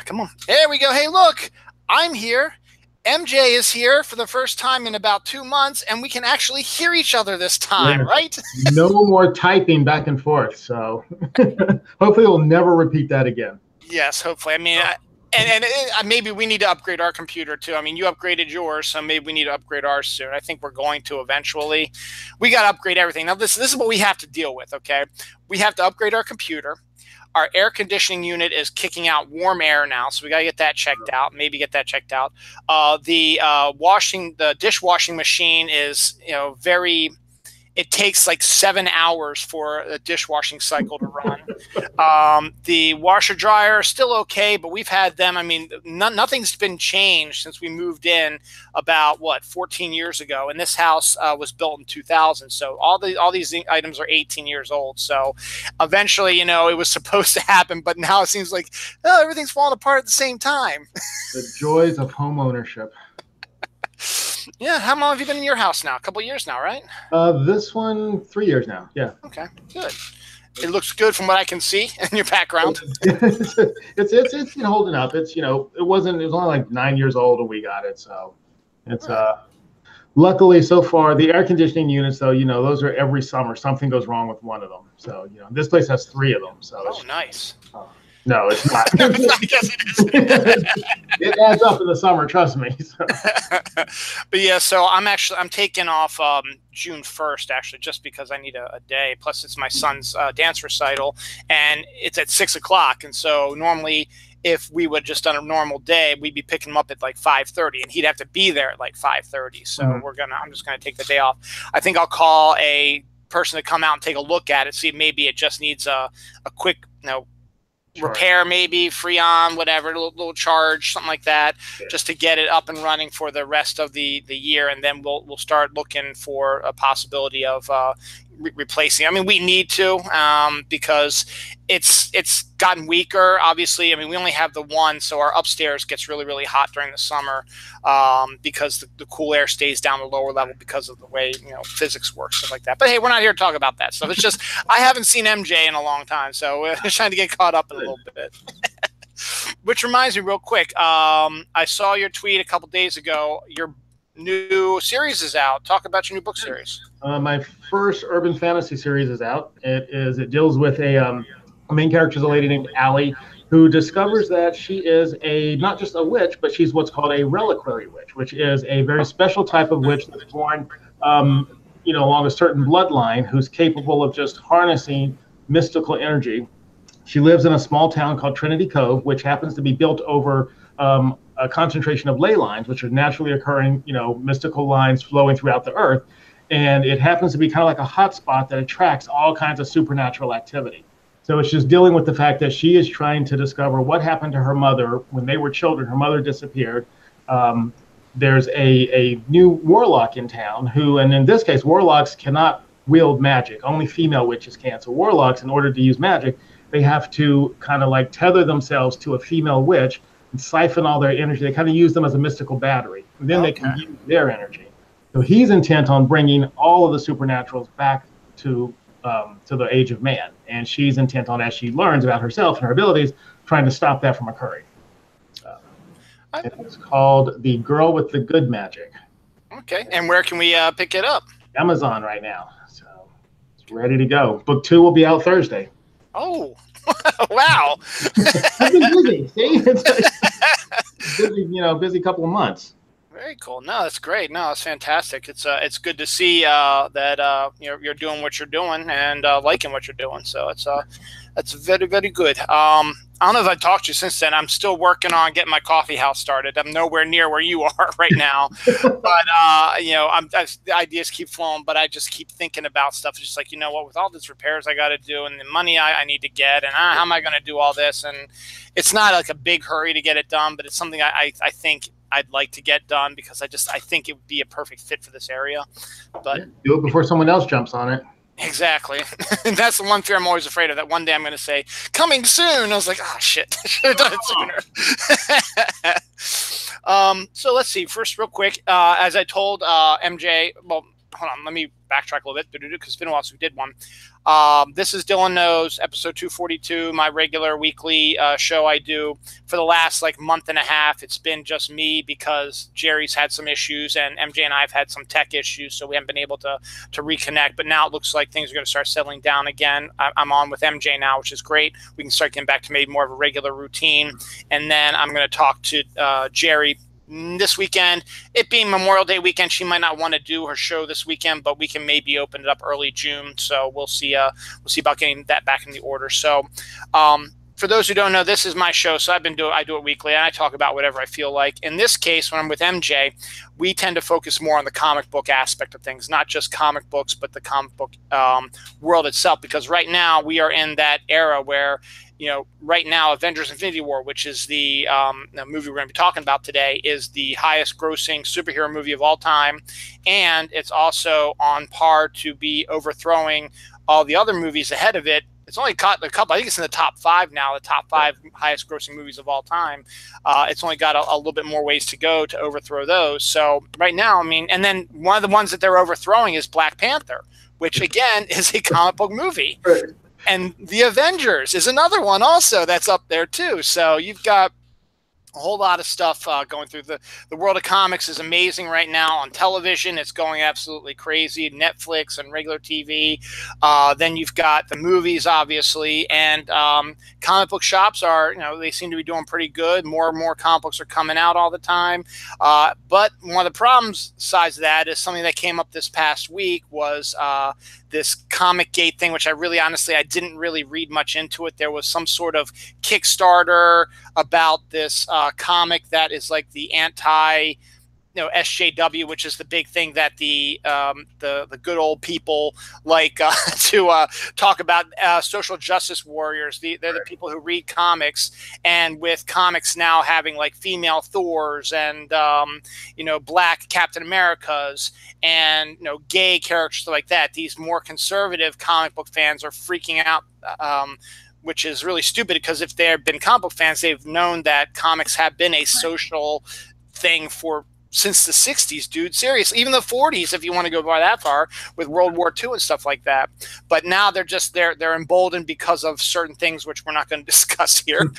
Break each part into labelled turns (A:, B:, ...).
A: Come on. There we go. Hey, look, I'm here. MJ is here for the first time in about 2 months, and we can actually hear each other this time,
B: Yeah.
A: right?
B: No more typing back and forth. So hopefully we'll never repeat that again.
A: Yes, hopefully. I mean, maybe we need to upgrade our computer too. I mean, you upgraded yours, so maybe we need to upgrade ours soon. I think we're going to eventually. We got to upgrade everything. Now, this is what we have to deal with, okay? We have to upgrade our computer. Our air conditioning unit is kicking out warm air now, so we got to get that checked out. Maybe get that checked out. The dishwashing machine is, very. It takes like 7 hours for a dishwashing cycle to run. The washer dryer is still okay, but we've had them. I mean, nothing's been changed since we moved in about 14 years ago. And this house was built in 2000, so all these items are 18 years old. So eventually, it was supposed to happen, but now it seems like everything's falling apart at the same time.
B: The joys of home ownership.
A: Yeah, how long have you been in your house now? A couple of years now, right?
B: This one, 3 years now. Yeah.
A: Okay, good. It looks good from what I can see in your background.
B: It's holding up. It was only like 9 years old when we got it, so it's luckily so far. The air conditioning units, though, those are every summer something goes wrong with one of them. So this place has 3 of them. So
A: nice.
B: No, it's not.
A: I guess it is.
B: It adds up in the summer, trust me. So.
A: But yeah, so I'm taking off June 1st, actually, just because I need a day. Plus, it's my son's dance recital, and it's at 6 o'clock. And so normally, if we would just done a normal day, we'd be picking him up at like 5:30, and he'd have to be there at like 5:30. So I'm just gonna take the day off. I think I'll call a person to come out and take a look at it, see if maybe it just needs a quick, repair, maybe Freon, whatever, a little charge, something like that, just to get it up and running for the rest of the year, and then we'll start looking for a possibility of replacing. I mean, we need to because it's gotten weaker. Obviously, I mean, we only have the one, so our upstairs gets really, really hot during the summer because the cool air stays down the lower level because of the way physics works, stuff like that. But hey, we're not here to talk about that stuff. It's just I haven't seen MJ in a long time, so we're trying to get caught up in a little bit. Which reminds me, real quick, I saw your tweet a couple days ago. Your new series is out. Talk about your new book series.
B: My first urban fantasy series is out. It deals with a main character is a lady named Allie who discovers that she is not just a witch, but she's what's called a reliquary witch, which is a very special type of witch that's born along a certain bloodline who's capable of just harnessing mystical energy. She lives in a small town called Trinity Cove, which happens to be built over a concentration of ley lines, which are naturally occurring, mystical lines flowing throughout the earth. And it happens to be kind of like a hot spot that attracts all kinds of supernatural activity. So it's just dealing with the fact that she is trying to discover what happened to her mother when they were children. Her mother disappeared. There's a new warlock in town and in this case, warlocks cannot wield magic. Only female witches can. So warlocks, in order to use magic, they have to kind of like tether themselves to a female witch and siphon all their energy. They kind of use them as a mystical battery. And then they can use their energy. So he's intent on bringing all of the supernaturals back to the age of man. And she's intent on, as she learns about herself and her abilities, trying to stop that from occurring. It's called The Girl with the Good Magic.
A: Okay. And where can we pick it up?
B: Amazon right now. So it's ready to go. Book 2 will be out Thursday.
A: Oh, wow.
B: I've been busy. See? Busy couple of months.
A: Very cool. No, that's great. No, it's fantastic. It's good to see that you're doing what you're doing and liking what you're doing. So that's very, very good. I don't know if I talked to you since then. I'm still working on getting my coffee house started. I'm nowhere near where you are right now, but the ideas keep flowing. But I just keep thinking about stuff. It's just like, with all these repairs I got to do and the money I need to get, and how am I going to do all this? And it's not like a big hurry to get it done, but it's something I think I'd like to get done because I think it would be a perfect fit for this area. But
B: do it before someone else jumps on it.
A: Exactly. And that's the one fear I'm always afraid of, that one day I'm going to say, coming soon. I was like, shit, I should have done it sooner. So let's see. First, real quick, as I told MJ, well, hold on, let me backtrack a little bit because it's been a while since we did one. This is Dylan Knows, episode 242, my regular weekly show I do. For the last like month and a half, it's been just me because Jerry's had some issues and MJ and I have had some tech issues, so we haven't been able to reconnect. But now it looks like things are going to start settling down again. I'm on with MJ now, which is great. We can start getting back to maybe more of a regular routine. And then I'm going to talk to Jerry this weekend. It being Memorial Day weekend, she might not want to do her show this weekend, but we can maybe open it up early June. So we'll see about getting that back in the order. So for those who don't know, this is my show. So I do it weekly, and I talk about whatever I feel like. In this case, when I'm with MJ, we tend to focus more on the comic book aspect of things, not just comic books, but the comic book world itself. Because right now we are in that era where, right now, Avengers Infinity War, which is the movie we're going to be talking about today, is the highest grossing superhero movie of all time. And it's also on par to be overthrowing all the other movies ahead of it. It's only caught a couple. I think it's in the top 5 now, the top 5 highest grossing movies of all time. It's only got a little bit more ways to go to overthrow those. So right now, and then one of the ones that they're overthrowing is Black Panther, which again is a comic book movie.
B: Right.
A: And the Avengers is another one also that's up there too. So you've got a whole lot of stuff going through. The world of comics is amazing right now on television. It's going absolutely crazy. Netflix and regular TV. Then you've got the movies, obviously, and comic book shops are, they seem to be doing pretty good. More and more comic books are coming out all the time. But one of the problems sides of that is something that came up this past week was this Comic Gate thing, which I didn't really read much into it. There was some sort of Kickstarter about this comic that is like the anti, SJW, which is the big thing that the good old people like to talk about, social justice warriors. They're the people who read comics, and with comics now having like female Thors and black Captain Americas and gay characters like that, these more conservative comic book fans are freaking out. Which is really stupid because if they've been comic book fans, they've known that comics have been a social thing since the 60s, dude. Seriously, even the 40s, if you want to go by that far, with World War II and stuff like that. But now they're emboldened because of certain things which we're not going to discuss here.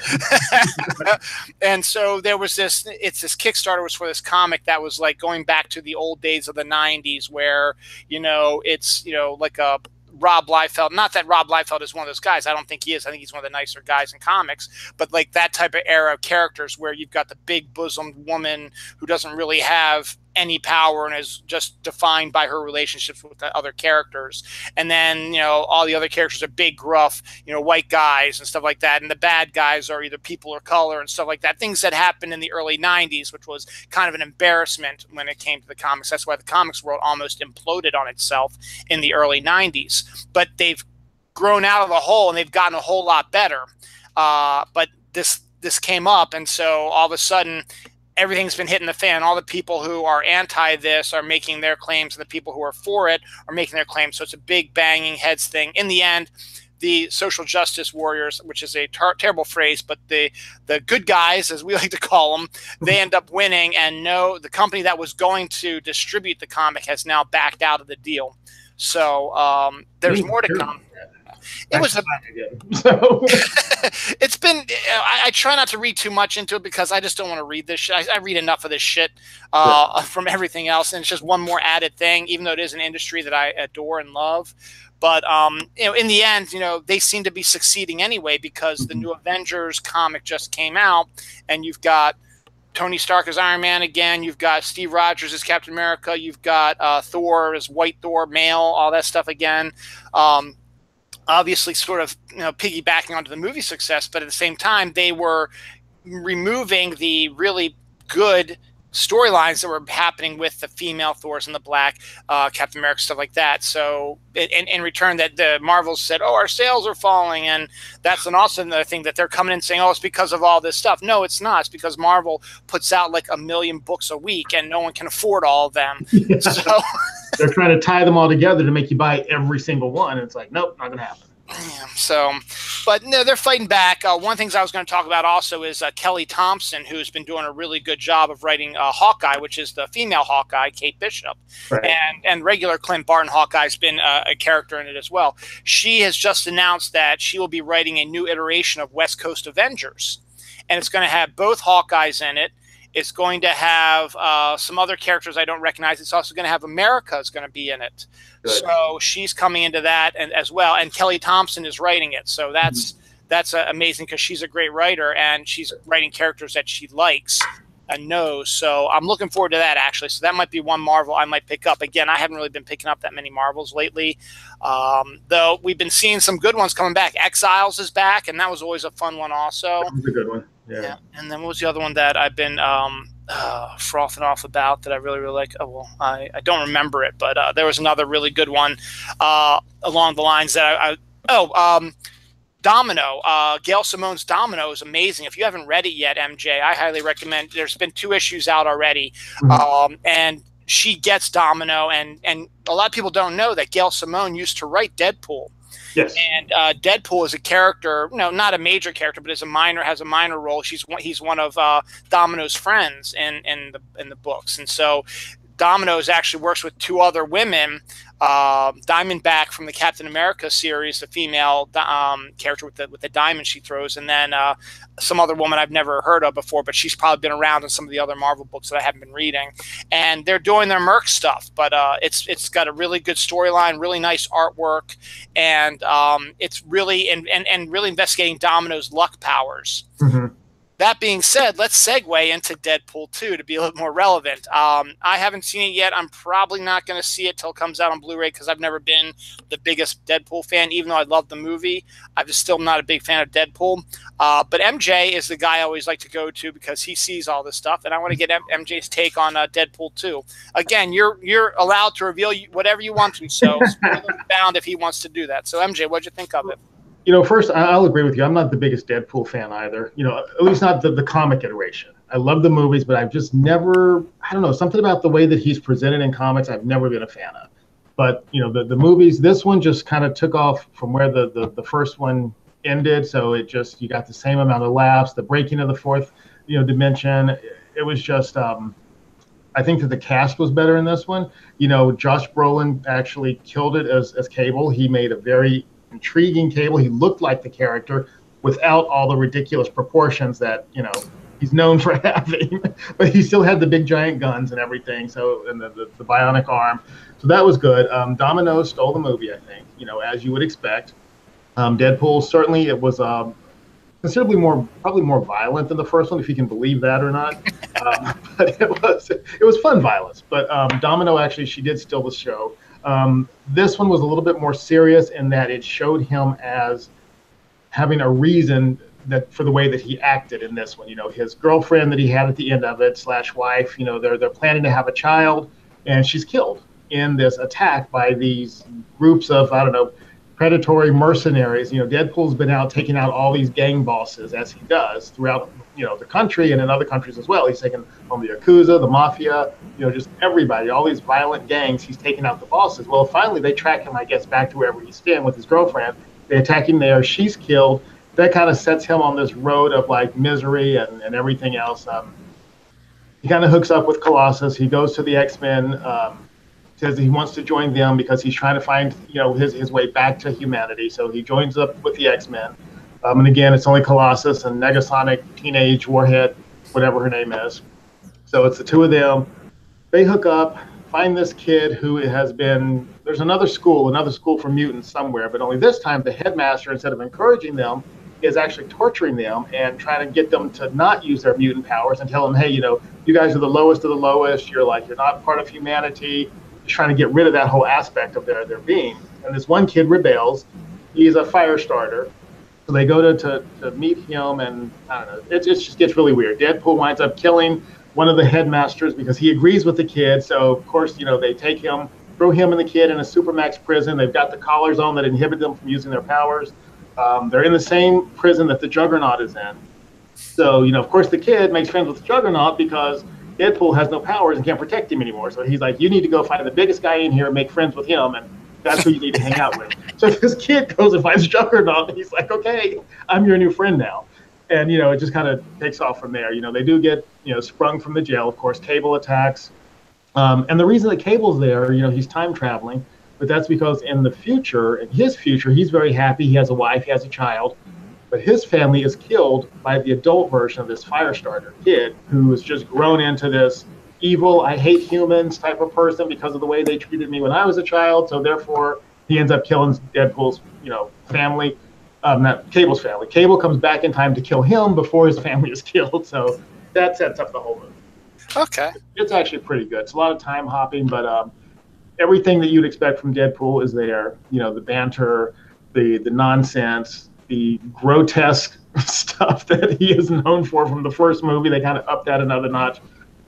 A: And so there was this Kickstarter was for this comic that was like going back to the old days of the 90s where, it's, like a Rob Liefeld. Not that Rob Liefeld is one of those guys. I don't think he is. I think he's one of the nicer guys in comics. But like that type of era of characters where you've got the big bosomed woman who doesn't really have any power and is just defined by her relationships with the other characters. And then, all the other characters are big, gruff, white guys and stuff like that. And the bad guys are either people or color and stuff like that. Things that happened in the early 90s, which was kind of an embarrassment when it came to the comics. That's why the comics world almost imploded on itself in the early 90s. But they've grown out of the hole and they've gotten a whole lot better. But this came up, and so all of a sudden everything's been hitting the fan. All the people who are anti this are making their claims, and the people who are for it are making their claims. So it's a big banging heads thing. In the end, the social justice warriors, which is a terrible phrase, but the good guys, as we like to call them, they end up winning. And the company that was going to distribute the comic has now backed out of the deal. So there's more to come. It was it's been, I try not to read too much into it because I just don't want to read this shit. I read enough of this shit from everything else, and it's just one more added thing, even though it is an industry that I adore and love. But in the end, they seem to be succeeding anyway because the new Avengers comic just came out, and you've got Tony Stark as Iron Man again. You've got Steve Rogers as Captain America. You've got Thor as White Thor, male, all that stuff again. Obviously sort of piggybacking onto the movie success, but at the same time they were removing the really good storylines that were happening with the female Thors and the black Captain America, stuff like that. So in return, that the Marvels said, our sales are falling, and that's an awesome thing that they're coming in saying, it's because of all this stuff. No, it's not. It's because Marvel puts out like 1 million books a week and no one can afford all of them. Yeah. So
B: they're trying to tie them all together to make you buy every single one. It's like, nope, not gonna happen.
A: Yeah, so, but no, they're fighting back. One of the things I was going to talk about also is Kelly Thompson, who's been doing a really good job of writing Hawkeye, which is the female Hawkeye, Kate Bishop,
B: Right.
A: and regular Clint Barton Hawkeye's been a character in it as well. She has just announced that she will be writing a new iteration of West Coast Avengers, and it's going to have both Hawkeyes in it. It's going to have some other characters I don't recognize. It's also going to have America is going to be in it.
B: Good.
A: So she's coming into that and as well. And Kelly Thompson is writing it. So that's amazing because she's a great writer and she's writing characters that she likes and knows. So I'm looking forward to that actually. So that might be one Marvel I might pick up. Again, I haven't really been picking up that many Marvels lately. Though we've been seeing some good ones coming back. Exiles is back, and that was always a fun one also.
B: That was a good one. Yeah.
A: And then what was the other one that I've been frothing off about that I really, really like? Oh, well, I don't remember it, but there was another really good one along the lines that Domino. Gail Simone's Domino is amazing. If you haven't read it yet, MJ, I highly recommend. There's been 2 issues out already, and she gets Domino, and a lot of people don't know that Gail Simone used to write Deadpool.
B: Yes.
A: And Deadpool is a character, not a major character, but has a minor role. He's one of Domino's friends in the books, and so Domino's actually works with 2 other women. Diamondback from the Captain America series, the female character with the diamond she throws, and then some other woman I've never heard of before, but she's probably been around in some of the other Marvel books that I haven't been reading. And they're doing their Merc stuff, but it's got a really good storyline, really nice artwork, and it's really and really investigating Domino's luck powers. That being said, let's segue into Deadpool 2 to be a little more relevant. I haven't seen it yet. I'm probably not going to see it till it comes out on Blu-ray because I've never been the biggest Deadpool fan, even though I love the movie. I'm just still not a big fan of Deadpool. But MJ is the guy I always like to go to because he sees all this stuff, and I want to get MJ's take on Deadpool 2. Again, you're allowed to reveal whatever you want to, so bound if he wants to do that. So MJ, what'd you think of it?
B: First, I'll agree with you. I'm not the biggest Deadpool fan either. At least not the comic iteration. I love the movies, but I've just never, I don't know, something about the way that he's presented in comics I've never been a fan of. But, the movies, this one just kind of took off from where the first one ended. So you got the same amount of laughs, the breaking of the fourth, dimension. It was just, I think that the cast was better in this one. Josh Brolin actually killed it as Cable. He made a very intriguing Cable. He looked like the character without all the ridiculous proportions that he's known for having, but he still had the big giant guns and everything, so and the bionic arm, so that was good. Domino stole the movie, I think, as you would expect. Deadpool, certainly it was considerably probably more violent than the first one, if you can believe that or not. But it was fun violence. But Domino, actually, she did steal the show. This one was a little bit more serious in that it showed him as having a reason that for the way that he acted in this one. His girlfriend that he had at the end of it / wife, they're planning to have a child, and she's killed in this attack by these groups of, I don't know, predatory mercenaries. Deadpool's been out taking out all these gang bosses, as he does throughout the country and in other countries as well. He's taken on the Yakuza, the Mafia, just everybody, all these violent gangs. He's taking out the bosses. Well, finally they track him, I guess, back to wherever he's staying with his girlfriend. They attack him there. She's killed. That kind of sets him on this road of like misery and everything else. He kind of hooks up with Colossus. He goes to the X-Men. Says he wants to join them because he's trying to find his way back to humanity. So he joins up with the X-Men. And again, it's only Colossus and Negasonic Teenage Warhead, whatever her name is. So it's the 2 of them. They hook up, find this kid who has been, there's another school for mutants somewhere, but only this time the headmaster, instead of encouraging them, is actually torturing them and trying to get them to not use their mutant powers and tell them, hey, you guys are the lowest of the lowest. You're not part of humanity. Just trying to get rid of that whole aspect of their being. And this one kid rebels. He's a fire starter. So they go to meet him, and I don't know, it just gets really weird. Deadpool winds up killing one of the headmasters because he agrees with the kid. So, of course, they take him, throw him and the kid in a supermax prison. They've got the collars on that inhibit them from using their powers. They're in the same prison that the Juggernaut is in. So, of course, the kid makes friends with the Juggernaut because Deadpool has no powers and can't protect him anymore. So he's like, you need to go find the biggest guy in here, make friends with him, and that's who you need to hang out with. So this kid goes and finds Juggernaut, and he's like, okay, I'm your new friend now. And, it just kind of takes off from there. They do get, sprung from the jail. Of course, Cable attacks. And the reason that Cable's there, he's time traveling, but that's because in the future, in his future, he's very happy. He has a wife, he has a child, but his family is killed by the adult version of this Firestarter kid who is just grown into this evil, I hate humans type of person because of the way they treated me when I was a child. So therefore, he ends up killing Deadpool's, family, not Cable's family. Cable comes back in time to kill him before his family is killed. So that sets up the whole movie.
A: Okay.
B: It's actually pretty good. It's a lot of time hopping, but everything that you'd expect from Deadpool is there. The banter, the nonsense, the grotesque stuff that he is known for from the first movie. They kind of upped that another notch.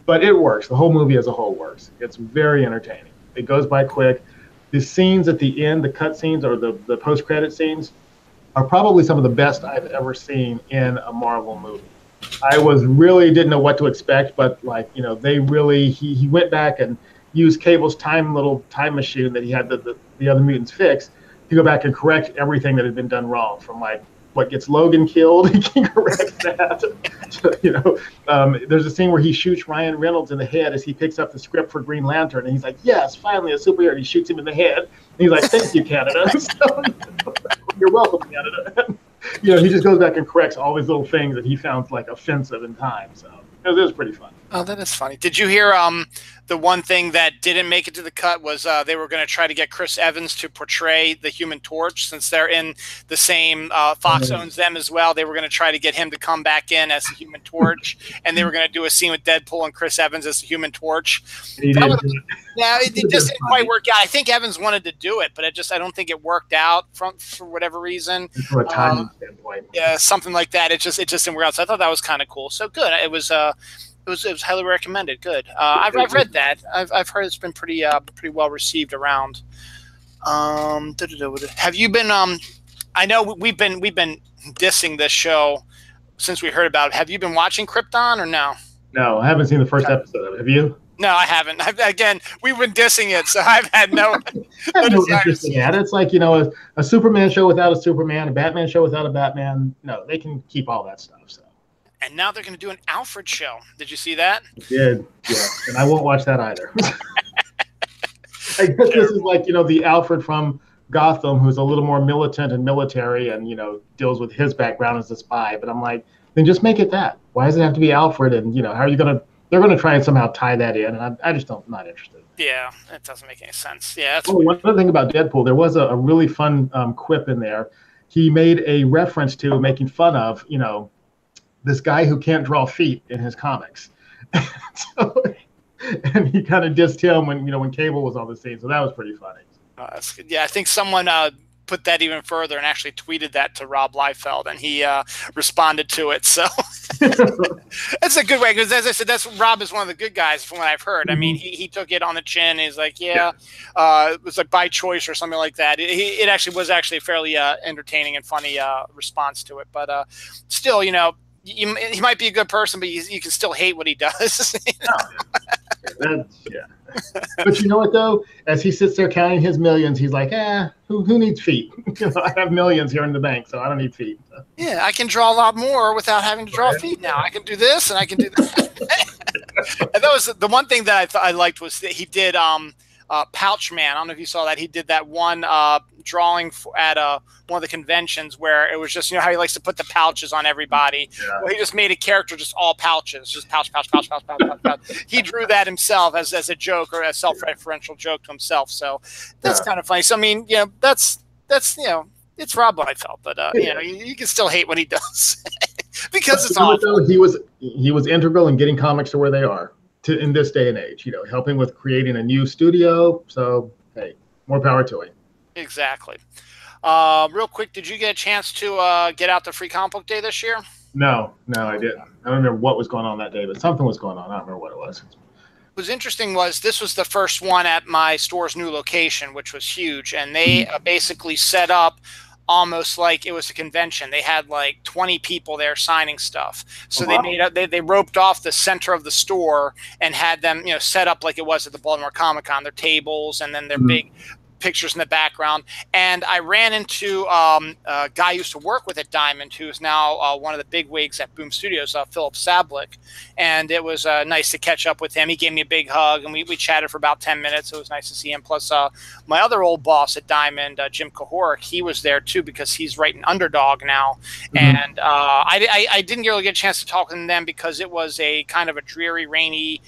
B: But it works. The whole movie as a whole works. It's very entertaining. It goes by quick. The scenes at the end, the cut scenes or the post-credit scenes, are probably some of the best I've ever seen in a Marvel movie. I didn't know what to expect, but they really he went back and used Cable's little time machine that he had the other mutants fix to go back and correct everything that had been done wrong. From what gets Logan killed, he can correct that. There's a scene where he shoots Ryan Reynolds in the head as he picks up the script for Green Lantern, and he's like, "Yes, finally a superhero." And he shoots him in the head, and he's like, "Thank you, Canada." So, you're welcome, Canada. He just goes back and corrects all these little things that he found offensive in time. So it was pretty fun.
A: Oh, that is funny. Did you hear the one thing that didn't make it to the cut was they were going to try to get Chris Evans to portray the Human Torch, since they're in the same Fox owns them as well. They were going to try to get him to come back in as the Human Torch, and they were going to do a scene with Deadpool and Chris Evans as the Human Torch. Yeah, it just didn't quite work out. I think Evans wanted to do it, but I don't think it worked out for whatever reason.
B: From a timing standpoint.
A: Yeah, something like that. It just didn't work out. So I thought that was kind of cool. So good. It was highly recommended. Good. I've read that. I've heard it's been pretty well received around. Have you been? I know we've been dissing this show since we heard about it. Have you been watching Krypton or no?
B: No, I haven't seen the first episode of it. Have you?
A: No, I haven't. Again, we've been dissing it, so I've had no
B: interest in that. It's like, a Superman show without a Superman, a Batman show without a Batman. No, they can keep all that stuff. So.
A: And now they're going to do an Alfred show. Did you see that?
B: I did, yeah. And I won't watch that either. I guess this is the Alfred from Gotham, who's a little more militant and military and, deals with his background as a spy. But I'm like, then just make it that. Why does it have to be Alfred? And, how are you going to... They're going to try and somehow tie that in, and I just not interested.
A: Yeah, it doesn't make any sense. Yeah.
B: One other thing about Deadpool, there was a really fun quip in there. He made a reference to making fun of, this guy who can't draw feet in his comics. And he kind of dissed him when Cable was on the scene, so that was pretty funny.
A: That's good. Yeah, I think someone put that even further and actually tweeted that to Rob Liefeld, and he responded to it. So that's a good way, because as I said, Rob is one of the good guys from what I've heard. I mean, he took it on the chin. He's like, it was like by choice or something like that. It actually was a fairly entertaining and funny response to it. But still, he might be a good person, but you can still hate what he does.
B: Yeah. But you know what, though? As he sits there counting his millions, he's like, who needs feet? I have millions here in the bank, so I don't need feet. So.
A: Yeah, I can draw a lot more without having to draw feet now. I can do this, and I can do that. And that was the one thing that I liked was that he did Pouch Man. I don't know if you saw that. He did that one drawing at one of the conventions where it was just, how he likes to put the pouches on everybody. Yeah. Well, he just made a character just all pouches, just pouch. He drew that himself as a joke, or a self-referential joke to himself. So that's kind of funny. So I mean, that's it's Rob Liefeld, but you can still hate what he does because it's awful.
B: He was integral in getting comics to where they are in this day and age. Helping with creating a new studio. So hey, more power to him.
A: Exactly. Real quick, did you get a chance to get out to Free Comic Book Day this year?
B: No, I didn't. I don't remember what was going on that day, but something was going on. I don't remember what it was.
A: What was interesting was this was the first one at my store's new location, which was huge, and they basically set up almost like it was a convention. They had like 20 people there signing stuff. So they roped off the center of the store and had them, set up like it was at the Baltimore Comic-Con, their tables and then their big pictures in the background. And I ran into a guy I used to work with at Diamond, who is now one of the big wigs at Boom Studios, Philip Sablik. And it was nice to catch up with him. He gave me a big hug, and we chatted for about 10 minutes. It was nice to see him. Plus, my other old boss at Diamond, Jim Kahoric, he was there too, because he's writing Underdog now. Mm-hmm. And I didn't really get a chance to talk to them because it was a kind of a dreary, rainy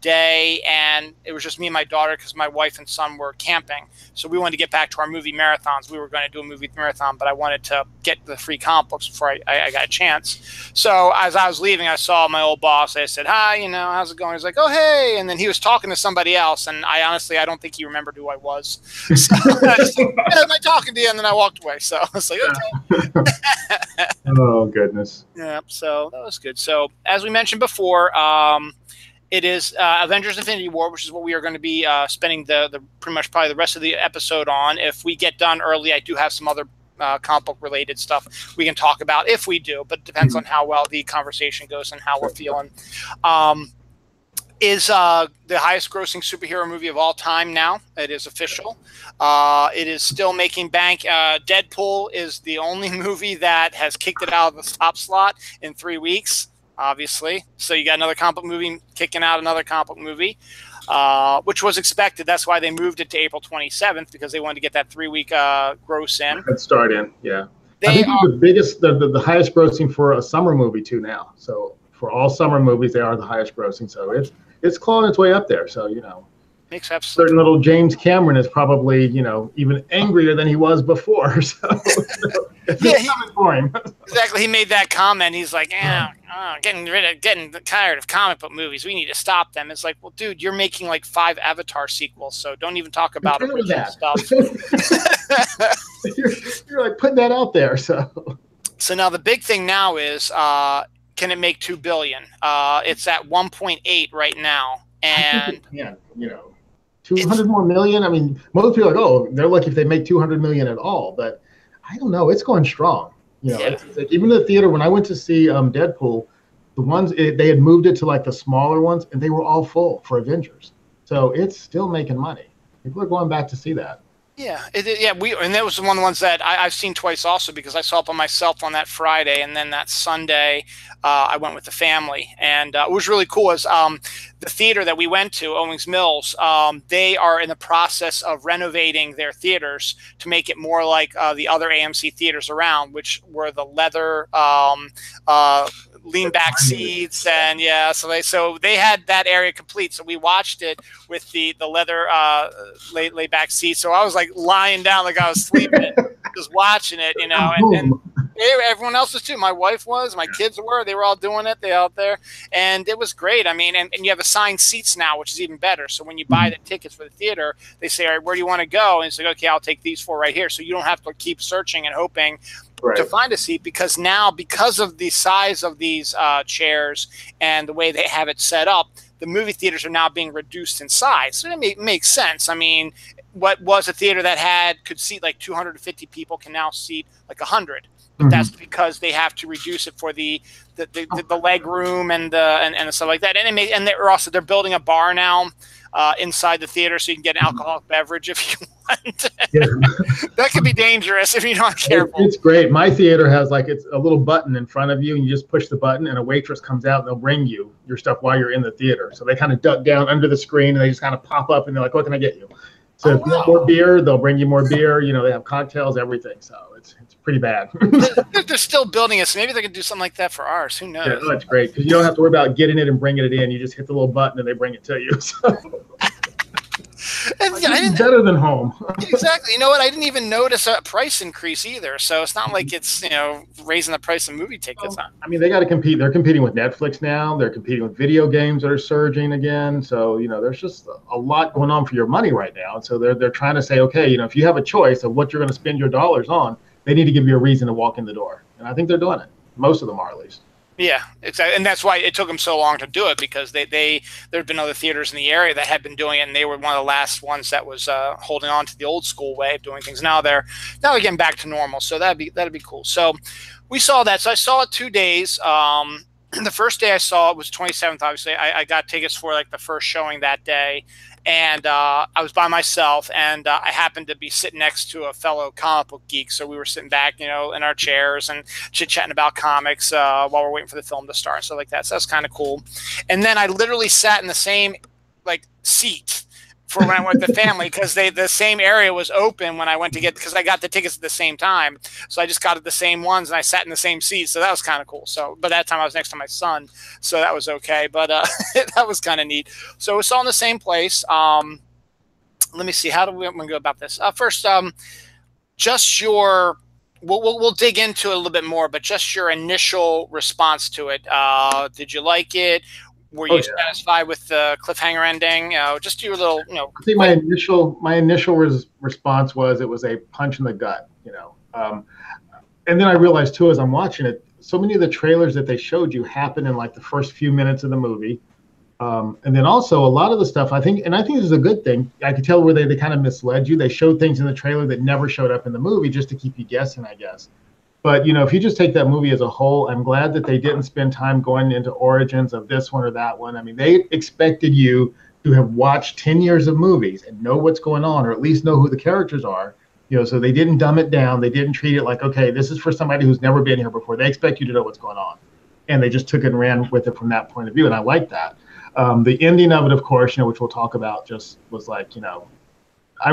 A: day, and it was just me and my daughter because my wife and son were camping. So we wanted to get back to our movie marathons. We were going to do a movie marathon, but I wanted to get the free comic books before I got a chance. So as I was leaving, I saw my old boss. I said, "Hi, how's it going?" He's like, "Oh, hey." And then he was talking to somebody else, and I honestly don't think he remembered who I was. So I just like, "Hey, am I talking to you?" And then I walked away. So I was like, okay.
B: Oh, goodness.
A: Yeah, so that was good. So as we mentioned before, it is Avengers Infinity War, which is what we are going to be spending the pretty much probably the rest of the episode on. If we get done early, I do have some other comic book related stuff we can talk about if we do, but it depends on how well the conversation goes and how we're feeling. Is the highest grossing superhero movie of all time now. It is official. It is still making bank. Deadpool is the only movie that has kicked it out of the top slot in 3 weeks. Obviously. So you got another comic book movie kicking out another comic book movie, which was expected. That's why they moved it to April 27th, because they wanted to get that 3-week gross in.
B: Head start in, yeah. I think it's the biggest, the highest grossing for a summer movie too now. So for all summer movies, they are the highest grossing. So it's clawing its way up there. So,
A: makes absolute
B: certain little James Cameron is probably, even angrier than he was before. So it's coming for him.
A: Exactly. He made that comment. He's like, getting tired of comic book movies. We need to stop them. It's like, well, dude, you're making like 5 Avatar sequels, so don't even talk about original stuff.
B: you're like putting that out there. So
A: now the big thing now is, can it make $2 billion? It's at 1.8 right now, and
B: 200 more million. I mean, most people are like, oh, they're lucky if they make 200 million at all. But I don't know. It's going strong. It's like, even the theater, when I went to see Deadpool, the ones they had moved it to like the smaller ones, and they were all full for Avengers. So it's still making money. People are going back to see that.
A: Yeah, and that was one of the ones that I've seen twice also, because I saw it by myself on that Friday, and then that Sunday I went with the family, and it was really cool. Is the theater that we went to, Owings Mills, they are in the process of renovating their theaters to make it more like the other AMC theaters around, which were the leather lean back seats, and so they had that area complete. So we watched it with the leather lay back seats. So I was like lying down like I was sleeping, just watching it, and everyone else was too. My wife was, my kids were, they were all doing it. They out there, and it was great. I mean, and you have assigned seats now, which is even better. So when you buy the tickets for the theater, they say, all right, where do you want to go? And it's like, okay, I'll take these 4 right here. So you don't have to keep searching and hoping to find a seat, because now, because of the size of these chairs and the way they have it set up, the movie theaters are now being reduced in size. So it makes sense. I mean, what was a theater that could seat like 250 people can now seat like 100. But that's because they have to reduce it for the leg room and the stuff like that. And they're building a bar now inside the theater, so you can get an alcoholic beverage if you want. That could be dangerous if you're not careful.
B: It's great. My theater has it's a little button in front of you, and you just push the button, and a waitress comes out and they'll bring you your stuff while you're in the theater. So they kind of duck down under the screen, and they just kind of pop up, and they're like, "What can I get you?" So if you want more beer, they'll bring you more beer. They have cocktails, everything. So it's pretty bad.
A: They're still building it, so maybe they could do something like that for ours. Who knows?
B: Yeah, that's great, because you don't have to worry about getting it and bringing it in. You just hit the little button and they bring it to you. So. It's better than home.
A: Exactly. You know what? I didn't even notice a price increase either. So it's not like it's raising the price of movie tickets.
B: I mean, they got to compete. They're competing with Netflix now. They're competing with video games that are surging again. So there's just a lot going on for your money right now. And so they're trying to say, okay, if you have a choice of what you're going to spend your dollars on, they need to give you a reason to walk in the door. And I think they're doing it. Most of them are, at least.
A: Yeah, exactly, and that's why it took them so long to do it, because there had been other theaters in the area that had been doing it, and they were one of the last ones that was holding on to the old school way of doing things. Now they're getting back to normal, so that'd be cool. So we saw that. So I saw it 2 days. the first day I saw it was 27th. Obviously, I got tickets for like the first showing that day, and I was by myself, and I happened to be sitting next to a fellow comic book geek. So we were sitting back, you know, in our chairs and chit chatting about comics while we're waiting for the film to start, and stuff like that. So that's kind of cool. And then I literally sat in the same like seat for when I went with the family, because the same area was open when I went to get, because I got the tickets at the same time. So I just got the same ones and I sat in the same seat. So that was kind of cool. So, but that time I was next to my son, so that was okay. But that was kind of neat. So it's all in the same place. Let me see. How do we go about this? First, just your, we'll dig into it a little bit more, but just your initial response to it. Did you like it? Were you satisfied with the cliffhanger ending? Just your little, you know.
B: I think my initial response was it was a punch in the gut, you know. And then I realized too, as I'm watching it, so many of the trailers that they showed you happen in like the first few minutes of the movie. And then also a lot of the stuff, I think this is a good thing. I could tell where they kind of misled you. They showed things in the trailer that never showed up in the movie just to keep you guessing, I guess. But, you know, if you just take that movie as a whole, I'm glad that they didn't spend time going into origins of this one or that one. I mean, they expected you to have watched 10 years of movies and know what's going on, or at least know who the characters are. You know, so they didn't dumb it down. They didn't treat it like, okay, this is for somebody who's never been here before. They expect you to know what's going on. And they just took it and ran with it from that point of view. And I like that. The ending of it, of course, you know, which we'll talk about, just was like, you know, I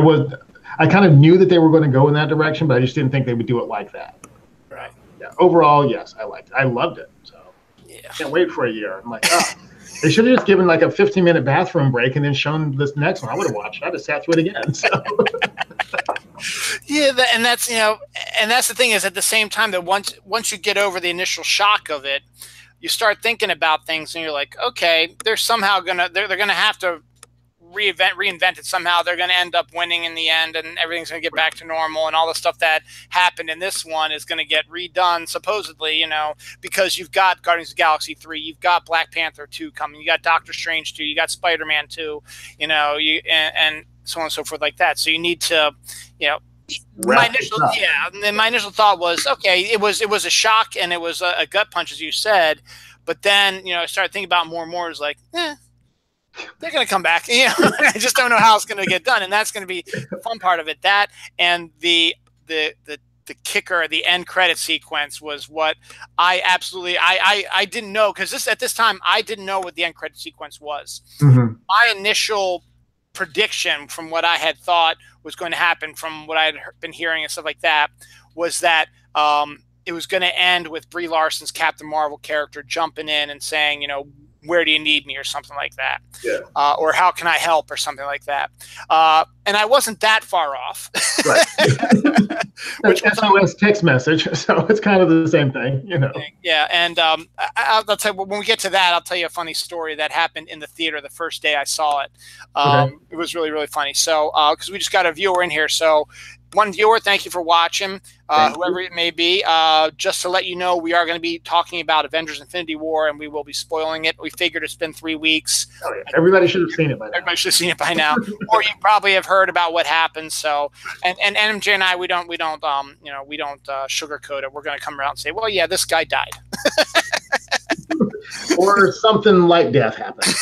B: kind of knew that they were going to go in that direction, but I just didn't think they would do it like that.
A: Right.
B: Yeah. Overall, yes, I liked it. I loved it. So
A: yeah.
B: Can't wait for a year. I'm like, oh, they should have just given like a 15-minute bathroom break and then shown this next one. I would have watched it. I'd have sat through it again. So.
A: Yeah, and that's, you know, and that's the thing is, at the same time that once you get over the initial shock of it, you start thinking about things and you're like, okay, they're somehow they're gonna have to reinvent it somehow. They're going to end up winning in the end, and everything's going to get back to normal, and all the stuff that happened in this one is going to get redone, supposedly, you know, because you've got Guardians of the Galaxy 3, you've got Black Panther 2 coming, you got Doctor Strange 2, you got Spider-Man 2, you know, and so on and so forth like that. So you need to, you know, my initial thought was, okay, it was a shock and it was a gut punch, as you said, but then, you know, I started thinking about more and more. It's like, they're going to come back. You know, I just don't know how it's going to get done, and that's going to be the fun part of it. That and the kicker, the end credit sequence was what I absolutely I didn't know, because at this time I didn't know what the end credit sequence was. Mm-hmm. My initial prediction from what I had thought was going to happen, from what I had been hearing and stuff like that, was that it was going to end with Brie Larson's Captain Marvel character jumping in and saying, you know, where do you need me, or something like that, or how can I help, or something like that. And I wasn't that far off. Right.
B: Which was SOS text message, so it's kind of the same thing, you know.
A: Yeah, and I'll tell you, when we get to that, I'll tell you a funny story that happened in the theater the first day I saw it. It was really, really funny. So, because we just got a viewer in here, so one viewer, thank you for watching, whoever it may be. Just to let you know, we are going to be talking about Avengers Infinity War, and we will be spoiling it. We figured it's been 3 weeks.
B: Oh, yeah. Everybody should have seen it by now.
A: Everybody should have seen it by now. Or you probably have heard about what happened. So, and MJ and I, we don't sugarcoat it. We're going to come around and say, well, yeah, this guy died.
B: Or something like death happened.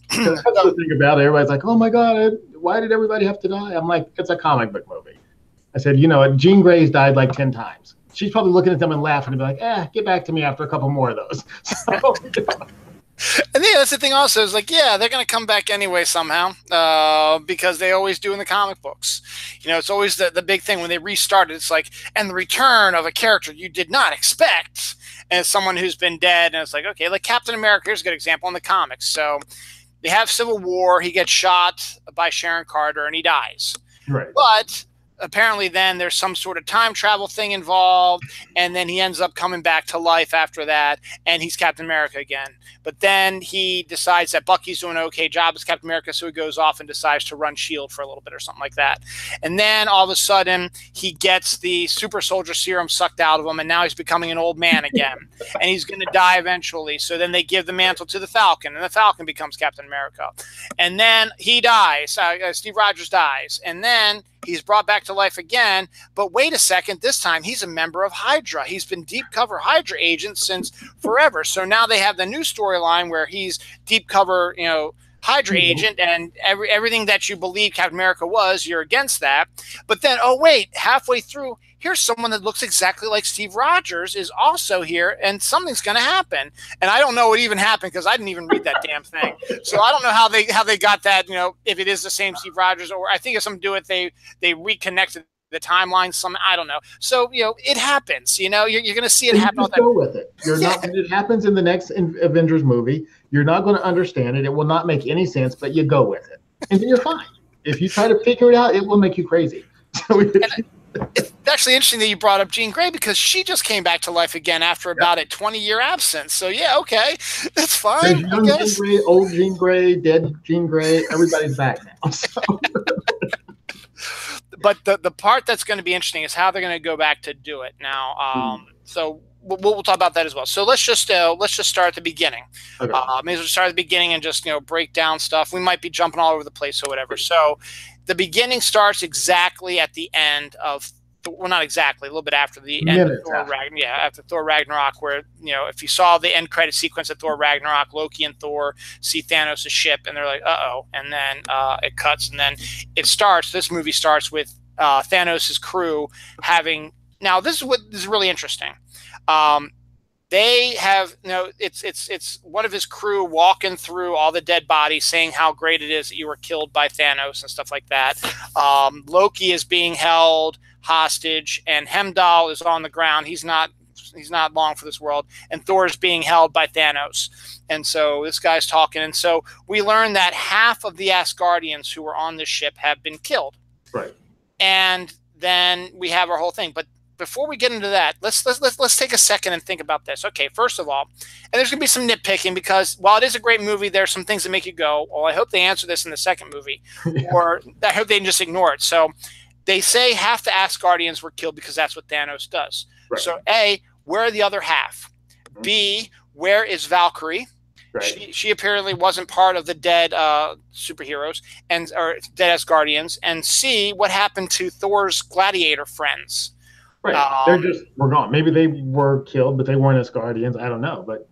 B: That's the thing about it. Everybody's like, oh my God, why did everybody have to die? I'm like, it's a comic book movie. I said, you know, Jean Grey's died like 10 times. She's probably looking at them and laughing and be like, get back to me after a couple more of those. So,
A: and yeah, that's the thing also, is like, yeah, they're going to come back anyway somehow, because they always do in the comic books. You know, it's always the big thing when they restart it. It's like, and the return of a character you did not expect, and it's someone who's been dead, and it's like, okay, like Captain America, here's a good example in the comics. So they have Civil War, he gets shot by Sharon Carter, and he dies.
B: Right.
A: But apparently then there's some sort of time travel thing involved, and then he ends up coming back to life after that, and he's Captain America again. But then he decides that Bucky's doing an okay job as Captain America, so he goes off and decides to run S.H.I.E.L.D. for a little bit or something like that. And then all of a sudden he gets the super soldier serum sucked out of him, and now he's becoming an old man again, and he's going to die eventually. So then they give the mantle to the Falcon, and the Falcon becomes Captain America. And then he dies. Steve Rogers dies, and then He's brought back to life again, but wait a second, this time he's a member of Hydra. He's been deep cover Hydra agent since forever. So now they have the new storyline where he's deep cover, Hydra agent, and everything that you believe Captain America was, you're against that. But then, oh wait, halfway through, here's someone that looks exactly like Steve Rogers is also here, and something's going to happen. And I don't know what even happened because I didn't even read that damn thing. So I don't know how they got that. If it is the same Steve Rogers, or I think it's something to do with they reconnected the timeline. I don't know. So it happens. You're going to see it happen.
B: Just go with it. You're not. It happens in the next Avengers movie. You're not going to understand it. It will not make any sense, but you go with it, and then you're fine. If you try to figure it out, it will make you crazy. So
A: it's actually interesting that you brought up Jean Grey because she just came back to life again after about a 20-year absence. So yeah, okay, that's fine.
B: Young Jean Grey, old Jean Grey, dead Jean Grey, everybody's back now. So.
A: But the part that's going to be interesting is how they're going to go back to do it now. So we'll talk about that as well. So let's just start at the beginning.
B: Okay.
A: Maybe we'll start at the beginning and just break down stuff. We might be jumping all over the place or whatever. So the beginning starts exactly at the end of. Well, not exactly. A little bit after the end of Thor Ragnarok. Yeah, after Thor Ragnarok, where if you saw the end credit sequence of Thor Ragnarok, Loki and Thor see Thanos' ship, and they're like, "Uh-oh!" And then it cuts, and then it starts. This movie starts with Thanos' crew having. Now, this is really interesting. They have it's one of his crew walking through all the dead bodies, saying how great it is that you were killed by Thanos and stuff like that. Loki is being held hostage, and Heimdall is on the ground. He's not long for this world, and Thor is being held by Thanos. And so this guy's talking, and so we learn that half of the Asgardians who were on this ship have been killed.
B: Right.
A: And then we have our whole thing, but before we get into that, let's take a second and think about this. Okay, first of all, and there's going to be some nitpicking because while it is a great movie, there's some things that make you go, well, I hope they answer this in the second movie, or I hope they just ignore it. So they say half the Asgardians were killed because that's what Thanos does. Right. So A, where are the other half? B, where is Valkyrie? Right. She apparently wasn't part of the dead superheroes or dead Asgardians. And C, what happened to Thor's gladiator friends?
B: Right. We're gone. Maybe they were killed, but they weren't Asgardians. I don't know. But,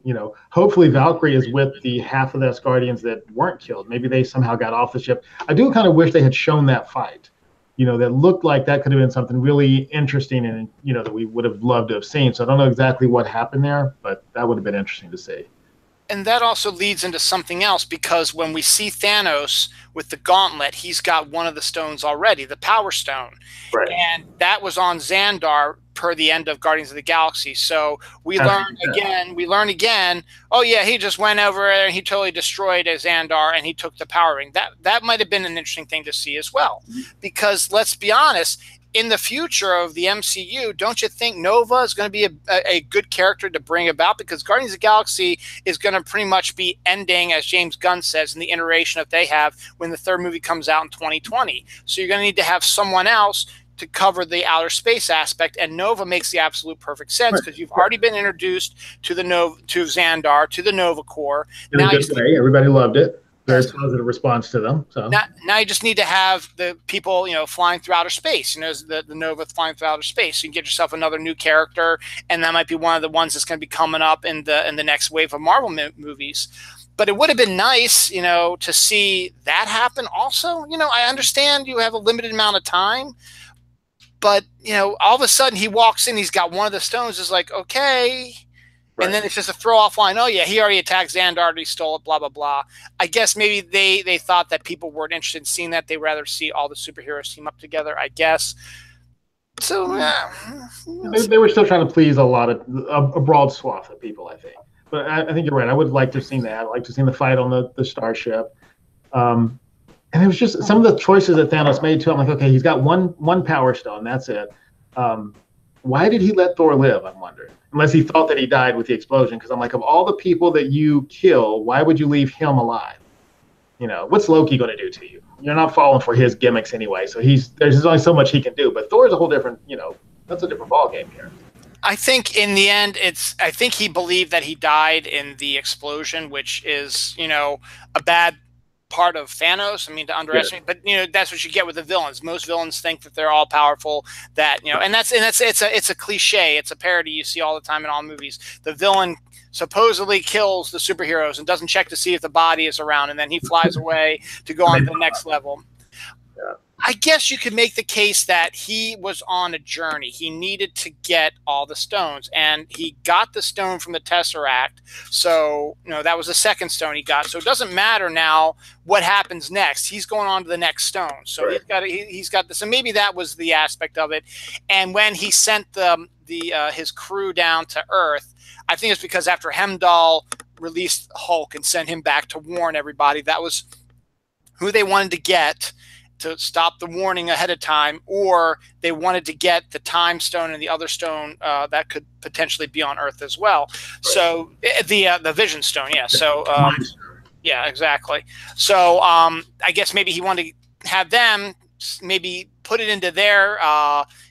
B: hopefully Valkyrie is with the half of the Asgardians that weren't killed. Maybe they somehow got off the ship. I do kind of wish they had shown that fight, that looked like that could have been something really interesting and, that we would have loved to have seen. So I don't know exactly what happened there, but that would have been interesting to see.
A: And that also leads into something else, because when we see Thanos with the gauntlet, he's got one of the stones already, the Power Stone. Right. And that was on Xandar per the end of Guardians of the Galaxy. So we learn again, oh yeah, he just went over there and he totally destroyed Xandar and he took the power ring. That might have been an interesting thing to see as well. Because let's be honest, in the future of the MCU, don't you think Nova is going to be a good character to bring about? Because Guardians of the Galaxy is going to pretty much be ending, as James Gunn says, in the iteration that they have when the third movie comes out in 2020. So you're going to need to have someone else to cover the outer space aspect, and Nova makes the absolute perfect sense because you've already been introduced to Xandar, to the Nova Corps.
B: In a good way. Everybody loved it. Very positive response to them. So
A: now you just need to have the people, flying through outer space. The Nova flying through outer space. You can get yourself another new character, and that might be one of the ones that's going to be coming up in the next wave of Marvel movies. But it would have been nice, to see that happen. Also, I understand you have a limited amount of time, but all of a sudden he walks in, he's got one of the stones. Is like, okay. Right. And then it's just a throw-off line. Oh, yeah, he already attacked Xandar. He stole it, blah, blah, blah. I guess maybe they thought that people weren't interested in seeing that. They'd rather see all the superheroes team up together, I guess. So,
B: they were still trying to please a broad swath of people, I think. But I think you're right. I would like to have seen that. I'd like to have seen the fight on the starship. And it was just some of the choices that Thanos made, too. I'm like, okay, he's got one power stone. That's it. Why did he let Thor live, I'm wondering? Unless he thought that he died with the explosion. Because I'm like, of all the people that you kill, why would you leave him alive? What's Loki going to do to you? You're not falling for his gimmicks anyway. So there's only so much he can do. But Thor's a whole different, that's a different ballgame here.
A: I think in the end, I think he believed that he died in the explosion, which is, a bad part of Thanos. I mean, to underestimate, but that's what you get with the villains. Most villains think that they're all powerful. That and it's a cliche. It's a parody you see all the time in all movies. The villain supposedly kills the superheroes and doesn't check to see if the body is around, and then he flies away to go on to the next level.
B: Yeah.
A: I guess you could make the case that he was on a journey. He needed to get all the stones, and he got the stone from the Tesseract. So, that was the second stone he got. So it doesn't matter now what happens next. He's going on to the next stone. So right. he's got this. And maybe that was the aspect of it. And when he sent his crew down to Earth, I think it's because after Heimdall released Hulk and sent him back to warn everybody, that was who they wanted to get to stop the warning ahead of time, or they wanted to get the time stone and the other stone that could potentially be on Earth as well. Right. So the vision stone, yeah. So yeah, exactly. So I guess maybe he wanted to have them maybe put it into their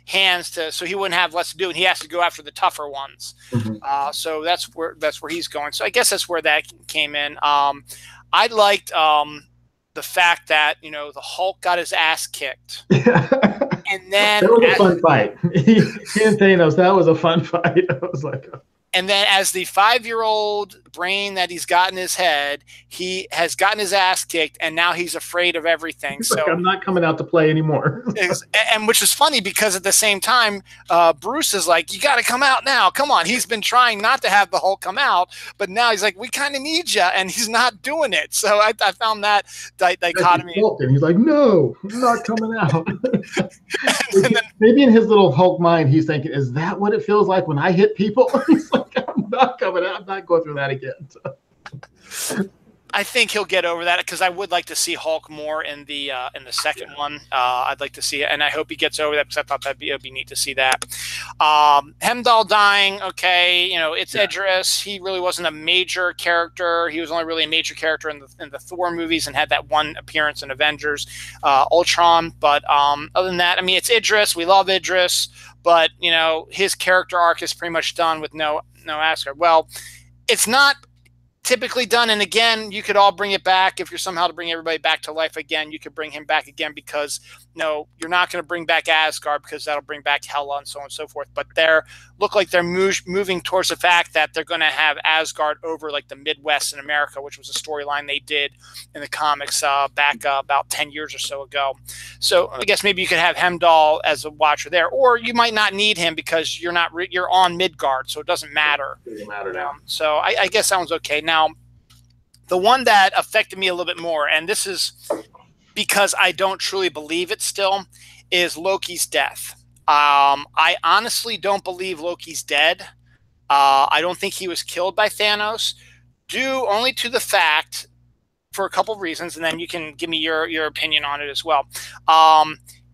A: hands so he wouldn't have less to do, and he has to go after the tougher ones. Mm-hmm. So that's where he's going. So I guess that's where that came in. I liked the fact that the Hulk got his ass kicked, and then
B: that was a fun fight. He and Thanos, that was a fun fight. I was like,
A: and then as the 5-year-old brain that he's got in his head, he has gotten his ass kicked, and now he's afraid of everything.
B: So like, I'm not coming out to play anymore.
A: And which is funny because at the same time, Bruce is like, you got to come out now. Come on. He's been trying not to have the Hulk come out, but now he's like, we kind of need you, and he's not doing it. So I found that dichotomy.
B: And he's like, no, I'm not coming out. Maybe in his little Hulk mind, he's thinking, is that what it feels like when I hit people? He's like, I'm not coming out. I'm not going through that again. So.
A: I think he'll get over that because I would like to see Hulk more in the second one. I'd like to see it, and I hope he gets over that because I thought it'd be neat to see that. Heimdall dying, okay, it's Idris. He really wasn't a major character. He was only really a major character in the Thor movies and had that one appearance in Avengers Ultron. But other than that, I mean, it's Idris. We love Idris, but his character arc is pretty much done with no Asgard. Well, it's not typically done, and again, you could all bring it back. If you're somehow to bring everybody back to life again, you could bring him back again, because you're not going to bring back Asgard because that'll bring back Hela and so on and so forth. But look like they're moving towards the fact that they're going to have Asgard over like the Midwest in America, which was a storyline they did in the comics back about 10 years or so ago. So I guess maybe you could have Heimdall as a watcher there, or you might not need him because you're on Midgard, so it doesn't matter.
B: It doesn't matter now.
A: So I guess that one's okay. Now, the one that affected me a little bit more, and this is because I don't truly believe it still, is Loki's death. I honestly don't believe Loki's dead. I don't think he was killed by Thanos, due only to the fact, for a couple of reasons, and then you can give me your opinion on it as well.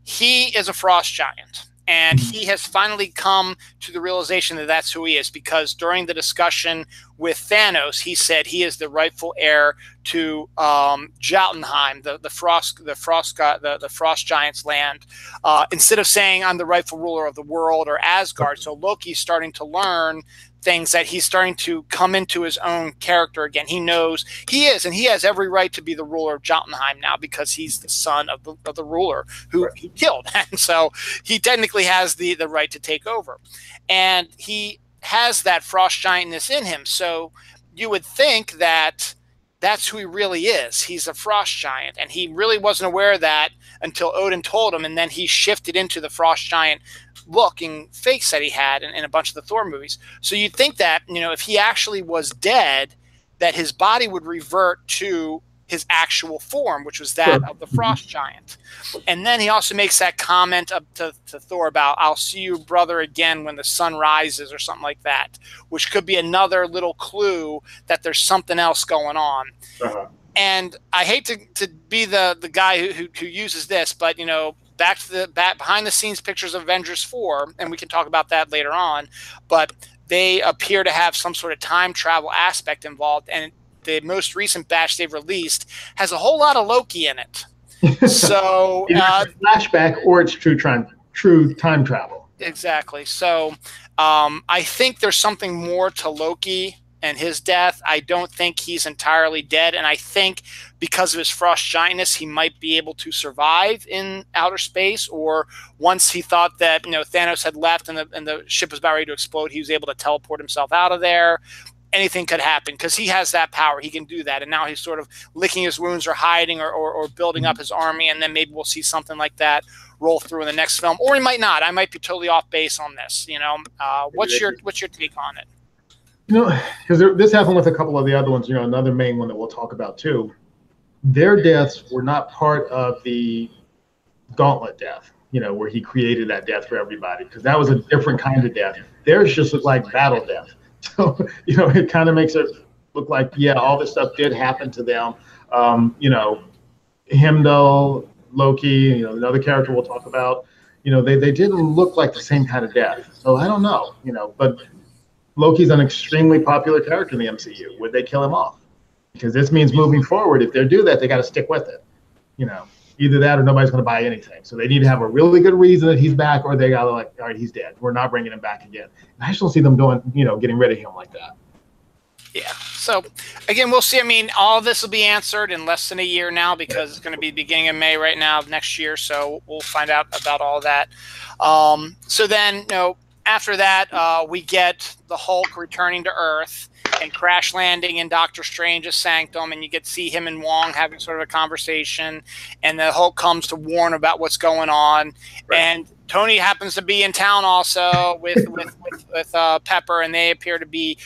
A: He is a frost giant. And he has finally come to the realization that that's who he is, because during the discussion with Thanos, he said he is the rightful heir to Jotunheim, the frost giant's land. Instead of saying I'm the rightful ruler of the world or Asgard, so Loki's starting to learn things that he's starting to come into his own character again. He knows he is, and he has every right to be the ruler of Jotunheim now because he's the son of the ruler who he killed. And so he technically has the right to take over. And he has that frost giantness in him. So you would think that that's who he really is. He's a frost giant, and he really wasn't aware of that until Odin told him, and then he shifted into the frost giant looking face that he had in a bunch of the Thor movies. So you'd think that, if he actually was dead, that his body would revert to his actual form, which was that of the frost giant. And then he also makes that comment up to Thor about, I'll see you, brother, again when the sun rises, or something like that, which could be another little clue that there's something else going on. And I hate to be the guy who uses this, but, back to the behind the scenes pictures of Avengers 4, and we can talk about that later on, but they appear to have some sort of time travel aspect involved, and the most recent batch they've released has a whole lot of Loki in it. So
B: flashback, or it's true time travel.
A: Exactly. So I think there's something more to Loki and his death. I don't think he's entirely dead, and I think because of his frost giantness, he might be able to survive in outer space. Or once he thought that Thanos had left and the ship was about ready to explode, he was able to teleport himself out of there. Anything could happen because he has that power. He can do that. And now he's sort of licking his wounds or hiding or building up his army. And then maybe we'll see something like that roll through in the next film, or he might not. I might be totally off base on this. What's your take on it?
B: Because this happened with a couple of the other ones, another main one that we'll talk about too. Their deaths were not part of the gauntlet death, where he created that death for everybody, because that was a different kind of death. Theirs just looked like battle death. So, it kind of makes it look like, yeah, all this stuff did happen to them. Heimdall, Loki, another character we'll talk about, they didn't look like the same kind of death. So I don't know, but Loki's an extremely popular character in the MCU. Would they kill him off? Because this means moving forward, if they do that, they got to stick with it. Either that or nobody's going to buy anything. So they need to have a really good reason that he's back, or they got to all right, he's dead. We're not bringing him back again. And I just don't see them doing, getting rid of him like that.
A: Yeah. So again, we'll see. I mean, all of this will be answered in less than a year now, because it's going to be the beginning of May right now of next year. So we'll find out about all that. So then, after that, we get the Hulk returning to Earth and crash landing in Doctor Strange's sanctum, and you get to see him and Wong having sort of a conversation, and the Hulk comes to warn about what's going on. Right. And Tony happens to be in town also with Pepper, and they appear to be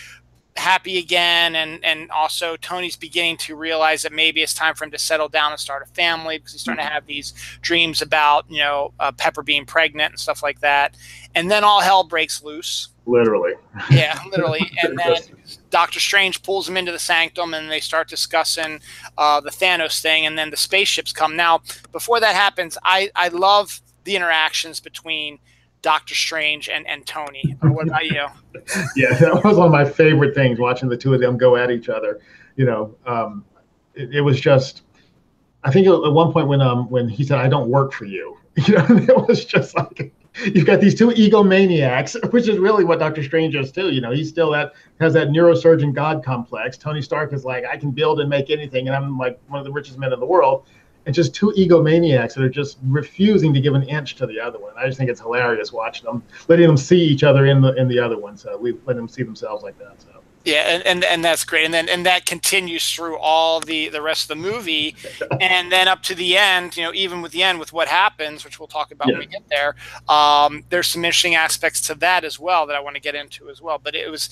A: happy again, and also Tony's beginning to realize that maybe it's time for him to settle down and start a family, because he's starting to have these dreams about Pepper being pregnant and stuff like that. And then all hell breaks loose.
B: Literally.
A: Yeah, literally. And then Doctor Strange pulls him into the sanctum, and they start discussing the Thanos thing, and then the spaceships come. Now, before that happens, I love the interactions between Doctor Strange and Tony. What about you?
B: Yeah, that was one of my favorite things, watching the two of them go at each other. It was just, I think at one point when he said, "I don't work for you," it was just like, you've got these two egomaniacs, which is really what Doctor Strange is too. He's still has that neurosurgeon god complex. Tony Stark is like, I can build and make anything, and I'm like one of the richest men in the world. And just two egomaniacs that are just refusing to give an inch to the other one. I just think it's hilarious watching them, letting them see each other in the other one. So we let them see themselves like that. So.
A: Yeah, and that's great. And that continues through all the rest of the movie, and then up to the end. Even with the end, with what happens, which we'll talk about when we get there. There's some interesting aspects to that as well that I want to get into as well. But it was,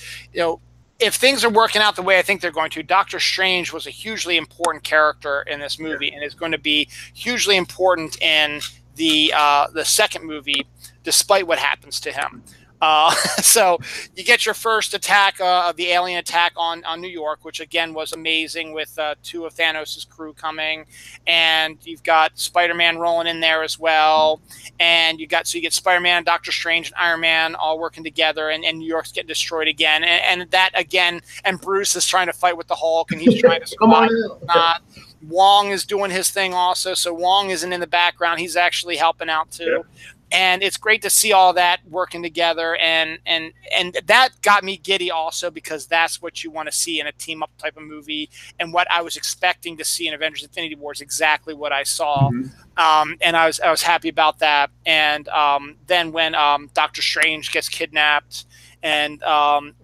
A: if things are working out the way I think they're going to, Doctor Strange was a hugely important character in this movie, and is going to be hugely important in the second movie, despite what happens to him. So you get your first attack of the alien attack on New York, which again was amazing, with two of Thanos' crew coming, and you've got Spider-Man rolling in there as well, and you get Spider-Man, Doctor Strange, and Iron Man all working together, and New York's getting destroyed again, and that again, and Bruce is trying to fight with the Hulk, and he's trying to survive. Wong is doing his thing also, so Wong isn't in the background; he's actually helping out too. Yeah. And it's great to see all that working together, and that got me giddy also, because that's what you want to see in a team up type of movie, and what I was expecting to see in Avengers Infinity War is exactly what I saw. And I was happy about that. And then when Doctor Strange gets kidnapped, and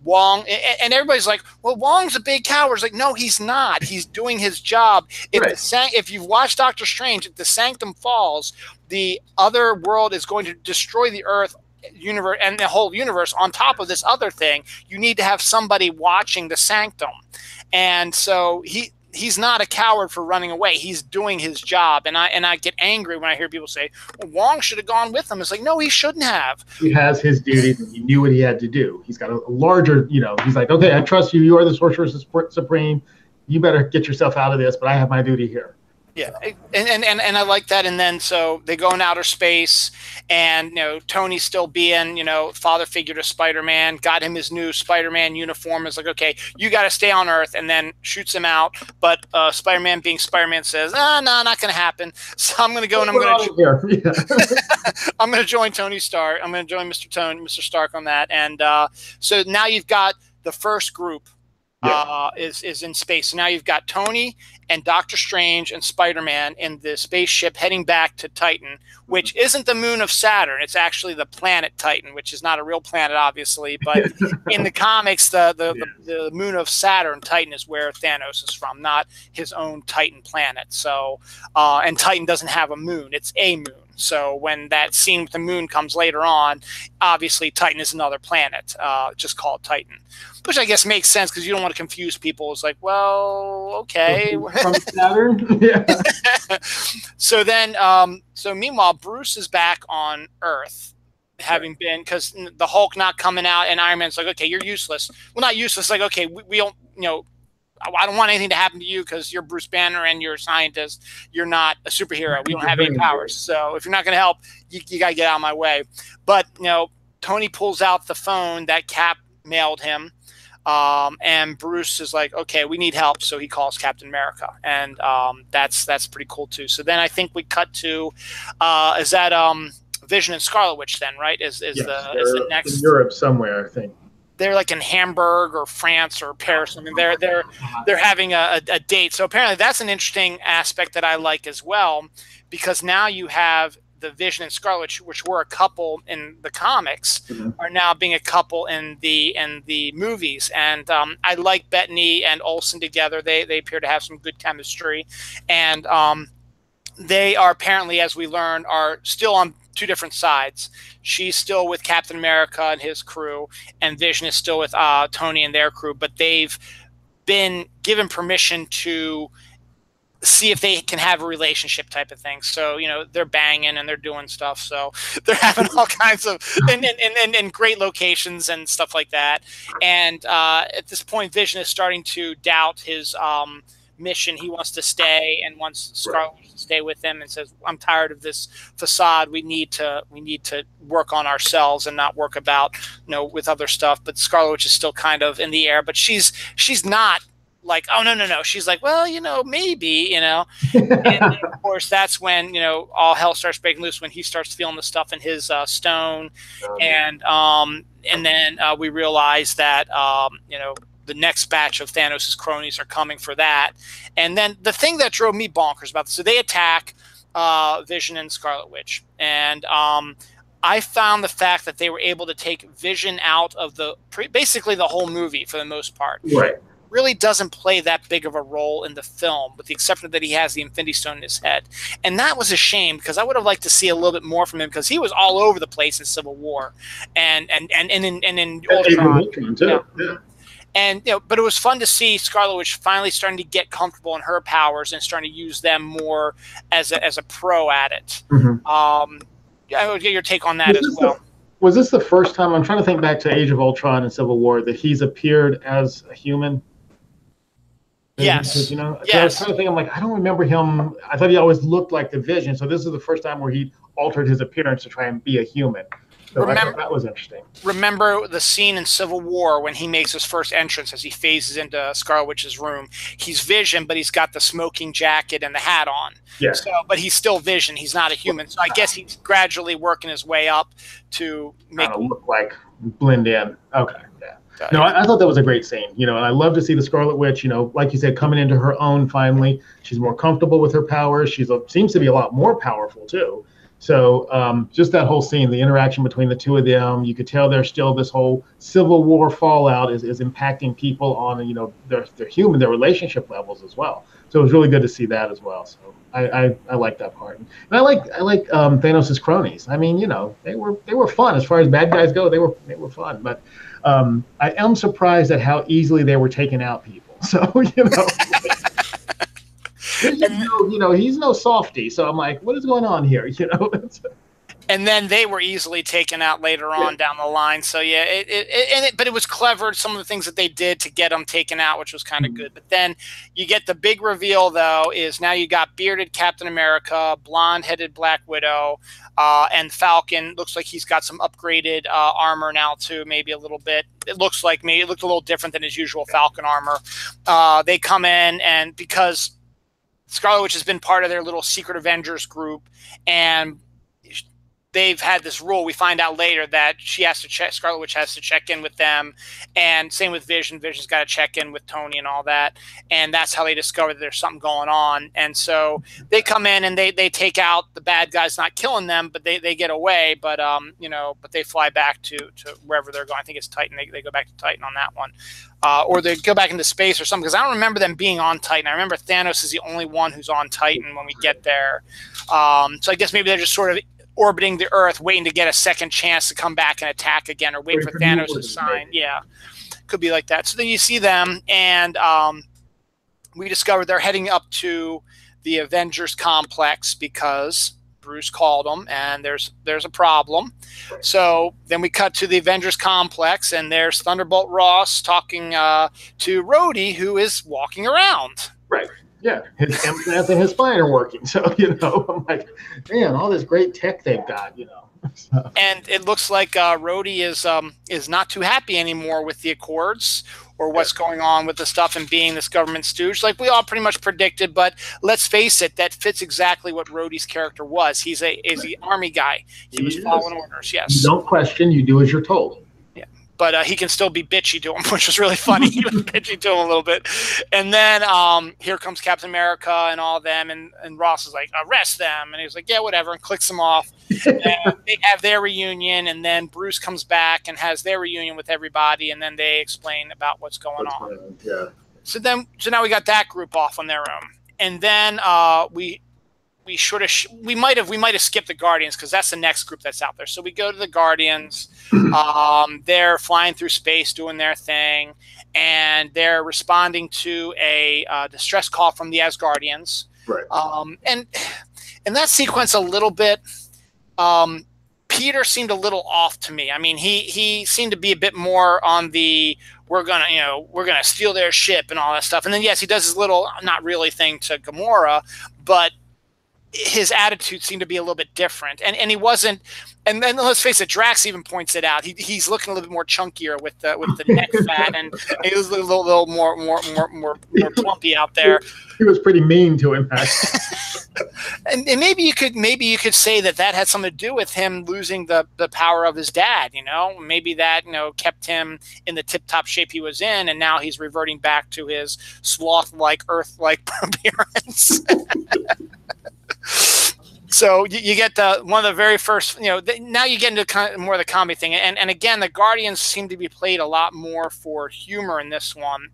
A: Wong, and everybody's like, well, Wong's a big coward. It's like, no, he's not. He's doing his job. If you've watched Doctor Strange, if the Sanctum falls, the other world is going to destroy the Earth universe and the whole universe on top of this other thing. You need to have somebody watching the Sanctum. And so he's not a coward for running away. He's doing his job. And I get angry when I hear people say, well, Wong should have gone with him. It's like, no, he shouldn't have.
B: He has his duties, and he knew what he had to do. He's got a larger, he's like, okay, I trust you. You are the Sorcerer Supreme. You better get yourself out of this, but I have my duty here.
A: Yeah, and I like that. And then so they go in outer space, and Tony's still being father figure to Spider-Man, got him his new Spider-Man uniform. Is like, okay, you got to stay on Earth, and then shoots him out. But Spider-Man, being Spider-Man, says, no, not going to happen. So I'm going to go, and I'm going to I'm going to join Tony Stark. I'm going to join Mr. Stark on that. And so now you've got the first group
B: Yeah.
A: is in space. So now you've got Tony and Doctor Strange and Spider-Man in the spaceship heading back to Titan, which isn't the moon of Saturn. It's actually the planet Titan, which is not a real planet, obviously. But in the comics, the moon of Saturn, Titan, is where Thanos is from, not his own Titan planet. So, and Titan doesn't have a moon; it's a moon. So when that scene with the moon comes later on, obviously Titan is another planet, just called Titan, which I guess makes sense because you don't want to confuse people. It's like, well, okay.
B: From Saturn? Yeah.
A: So then, so meanwhile, Bruce is back on Earth, having been, because the Hulk not coming out, and Iron Man's like, okay, you're useless. Well, not useless. Like, okay, we don't, I don't want anything to happen to you because you're Bruce Banner and you're a scientist. You're not a superhero. We don't have any powers. So if you're not going to help, you got to get out of my way. But, Tony pulls out the phone that Cap mailed him. And Bruce is like, okay, we need help. So he calls Captain America. And that's pretty cool, too. So then I think we cut to, is that Vision and Scarlet Witch then, right? Is the next.
B: In Europe somewhere, I think.
A: They're like in Hamburg or France or Paris. I mean, they're having a date. So apparently that's an interesting aspect that I like as well, because now you have the Vision and Scarlet Witch, which were a couple in the comics, are now being a couple in the movies. And I like Bettany and Olsen together. They appear to have some good chemistry, and they are apparently, as we learn, are still on two different sides. She's still with Captain America and his crew, and Vision is still with Tony and their crew, but they've been given permission to see if they can have a relationship type of thing. So, they're banging and they're doing stuff. So they're having all kinds of, and great locations and stuff like that. And at this point, Vision is starting to doubt his mission. He wants to stay and wants Scarlet Witch to stay with him, and says, I'm tired of this facade. We need to work on ourselves and not work about, with other stuff. But Scarlet Witch is still kind of in the air, but she's not like, oh, no. She's like, well, maybe, And of course, that's when, all hell starts breaking loose, when he starts feeling the stuff in his stone. And then we realize that, the next batch of Thanos' cronies are coming for that. And then the thing that drove me bonkers about this, so they attack Vision and Scarlet Witch. And I found the fact that they were able to take Vision out of basically the whole movie for the most part.
B: Right.
A: Really doesn't play that big of a role in the film, with the exception that he has the Infinity Stone in his head. And that was a shame, because I would have liked to see a little bit more from him, because he was all over the place in Civil War and in Ultron.
B: Too.
A: Yeah. And but it was fun to see Scarlet Witch finally starting to get comfortable in her powers and starting to use them more as a pro at it. I would get your take on that as well.
B: Was this the first time? I'm trying to think back to Age of Ultron and Civil War that he's appeared as a human.
A: Yes.
B: Yes. I was trying to think. I'm like, I don't remember him. I thought he always looked like the Vision. So this is the first time where he altered his appearance to try and be a human. So I thought that was interesting.
A: Remember the scene in Civil War when he makes his first entrance, as he phases into Scarlet Witch's room? He's Vision, but he's got the smoking jacket and the hat on.
B: Yeah.
A: So, but he's still Vision. He's not a human. So I guess he's gradually working his way up to make
B: him look like, blend in. Okay. Yeah. No, I thought that was a great scene, and I love to see the Scarlet Witch, like you said, coming into her own finally. She's more comfortable with her powers. She seems to be a lot more powerful too. So just that whole scene, the interaction between the two of them, you could tell there's still this whole Civil War fallout is impacting people on, their relationship levels as well. So it was really good to see that as well. So I like that part. And I like Thanos' cronies. I mean, they were fun as far as bad guys go. They were fun, but I am surprised at how easily they were taking out people. So he's no softy. So I'm like, what is going on here?
A: And then they were easily taken out later on down the line. So yeah, but it was clever, some of the things that they did to get them taken out, which was kind of good. But then you get the big reveal, though, is now you got bearded Captain America, blonde-headed Black Widow, and Falcon. Looks like he's got some upgraded armor now too, maybe a little bit. It looked a little different than his usual Falcon armor. They come in, and because Scarlet Witch has been part of their little secret Avengers group, and they've had this rule. We find out later that she has to check, Scarlet Witch has to check in with them, and same with Vision. Vision's got to check in with Tony and all that, and that's how they discover that there's something going on. And so they come in and they take out the bad guys, not killing them, but they get away. But but they fly back to wherever they're going. I think it's Titan. They go back to Titan on that one. Or they go back into space or something, because I don't remember them being on Titan. I remember Thanos is the only one who's on Titan when we get there. So I guess maybe they're just sort of orbiting the Earth, waiting to get a second chance to come back and attack again, or wait for Thanos to sign. Yeah, could be like that. So then you see them, and we discover they're heading up to the Avengers complex because Bruce called them, and there's a problem. So then we cut to the Avengers complex, and there's Thunderbolt Ross talking to Rhodey, who is walking around.
B: Right. Yeah, his implant and his spine are working. So, I'm like, man, all this great tech they've got, So.
A: And it looks like Rhodey is not too happy anymore with the Accords or what's going on with the stuff and being this government stooge, like we all pretty much predicted. But let's face it, that fits exactly what Rhodey's character was. He's an army guy. He was following orders. Yes.
B: You don't question. You do as you're told.
A: But he can still be bitchy to him, which was really funny. He was bitchy to him a little bit. And then here comes Captain America and all them, and Ross is like, arrest them. And he was like, yeah, whatever, and clicks them off. And they have their reunion, and then Bruce comes back and has their reunion with everybody, and then they explain about what's going on.
B: Yeah.
A: So now we got that group off on their own. And then we might have skipped the Guardians, because that's the next group that's out there. So we go to the Guardians. They're flying through space doing their thing, and they're responding to a distress call from the Asgardians.
B: Right.
A: And in that sequence a little bit, Peter seemed a little off to me. I mean, he seemed to be a bit more on the we're gonna steal their ship and all that stuff. And then yes, he does his little not really thing to Gamora, but his attitude seemed to be a little bit different, and he wasn't. And then let's face it, Drax even points it out. He's looking a little bit more chunkier with the neck fat, and he was a little more plumpy out there.
B: He was pretty mean to him.
A: and maybe you could say that had something to do with him losing the power of his dad. Maybe that kept him in the tip top shape he was in, and now he's reverting back to his sloth-like, earth-like appearance. So you get one of the very first, now you get into kind of more of the comedy thing. And again, the Guardians seem to be played a lot more for humor in this one,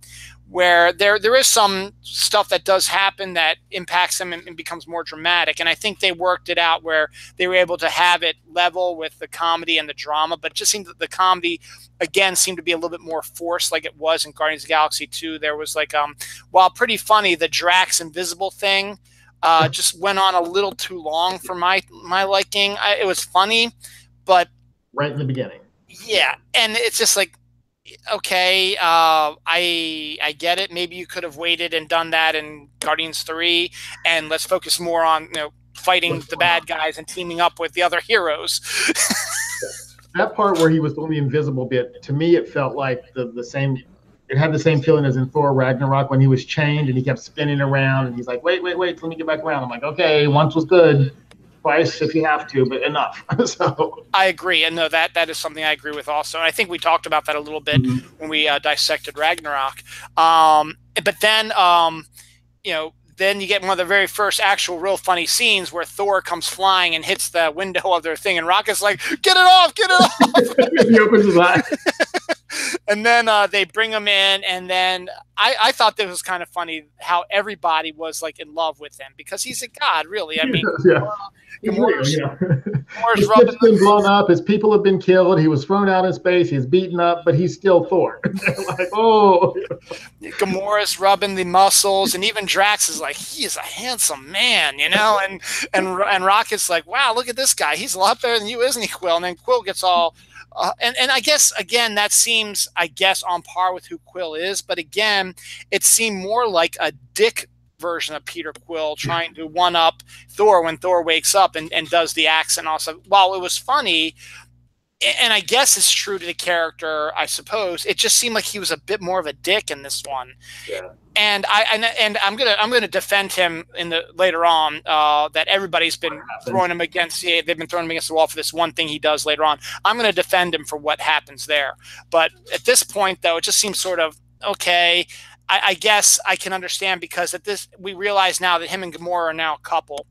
A: where there is some stuff that does happen that impacts them and becomes more dramatic. And I think they worked it out where they were able to have it level with the comedy and the drama, but it just seemed that the comedy, again, seemed to be a little bit more forced, like it was in Guardians of the Galaxy 2. There was while pretty funny, the Drax invisible thing just went on a little too long for my liking. It was funny, but
B: right in the beginning.
A: Yeah, and it's just like, okay, I get it. Maybe you could have waited and done that in Guardians 3, and let's focus more on fighting the bad guys and teaming up with the other heroes.
B: That part where he was doing the invisible bit, to me, it felt like the same. It had the same feeling as in Thor Ragnarok when he was chained and he kept spinning around and he's like, wait, let me get back around. I'm like, okay, once was good, twice if you have to, but enough. So
A: I agree, and no, that is something I agree with also. And I think we talked about that a little bit when we dissected Ragnarok. But then, then you get one of the very first actual real funny scenes where Thor comes flying and hits the window of their thing, and Rocket's like, get it off!
B: He opens his eyes.
A: And then they bring him in, and then I thought that was kind of funny how everybody was like in love with him because he's a god, really. I mean,
B: Gamora's been blown up. His people have been killed. He was thrown out in space. He's beaten up, but he's still Thor. Like, oh,
A: Gamora's rubbing the muscles, and even Drax is like, he is a handsome man, and Rocket's like, wow, look at this guy. He's a lot better than you, isn't he, Quill? And then Quill gets all. And I guess, again, that seems, on par with who Quill is. But again, it seemed more like a dick version of Peter Quill trying to one-up Thor when Thor wakes up and does the accent also. While it was funny, and I guess it's true to the character, I suppose, it just seemed like he was a bit more of a dick in this one.
B: Yeah.
A: and I'm gonna defend him in the later on, that everybody's been throwing him against. Yeah, they've been throwing him against the wall for this one thing he does later on. I'm gonna defend him for what happens there. But at this point, though, it just seems sort of okay. I guess I can understand, because at this we realize now that him and Gamora are now a couple,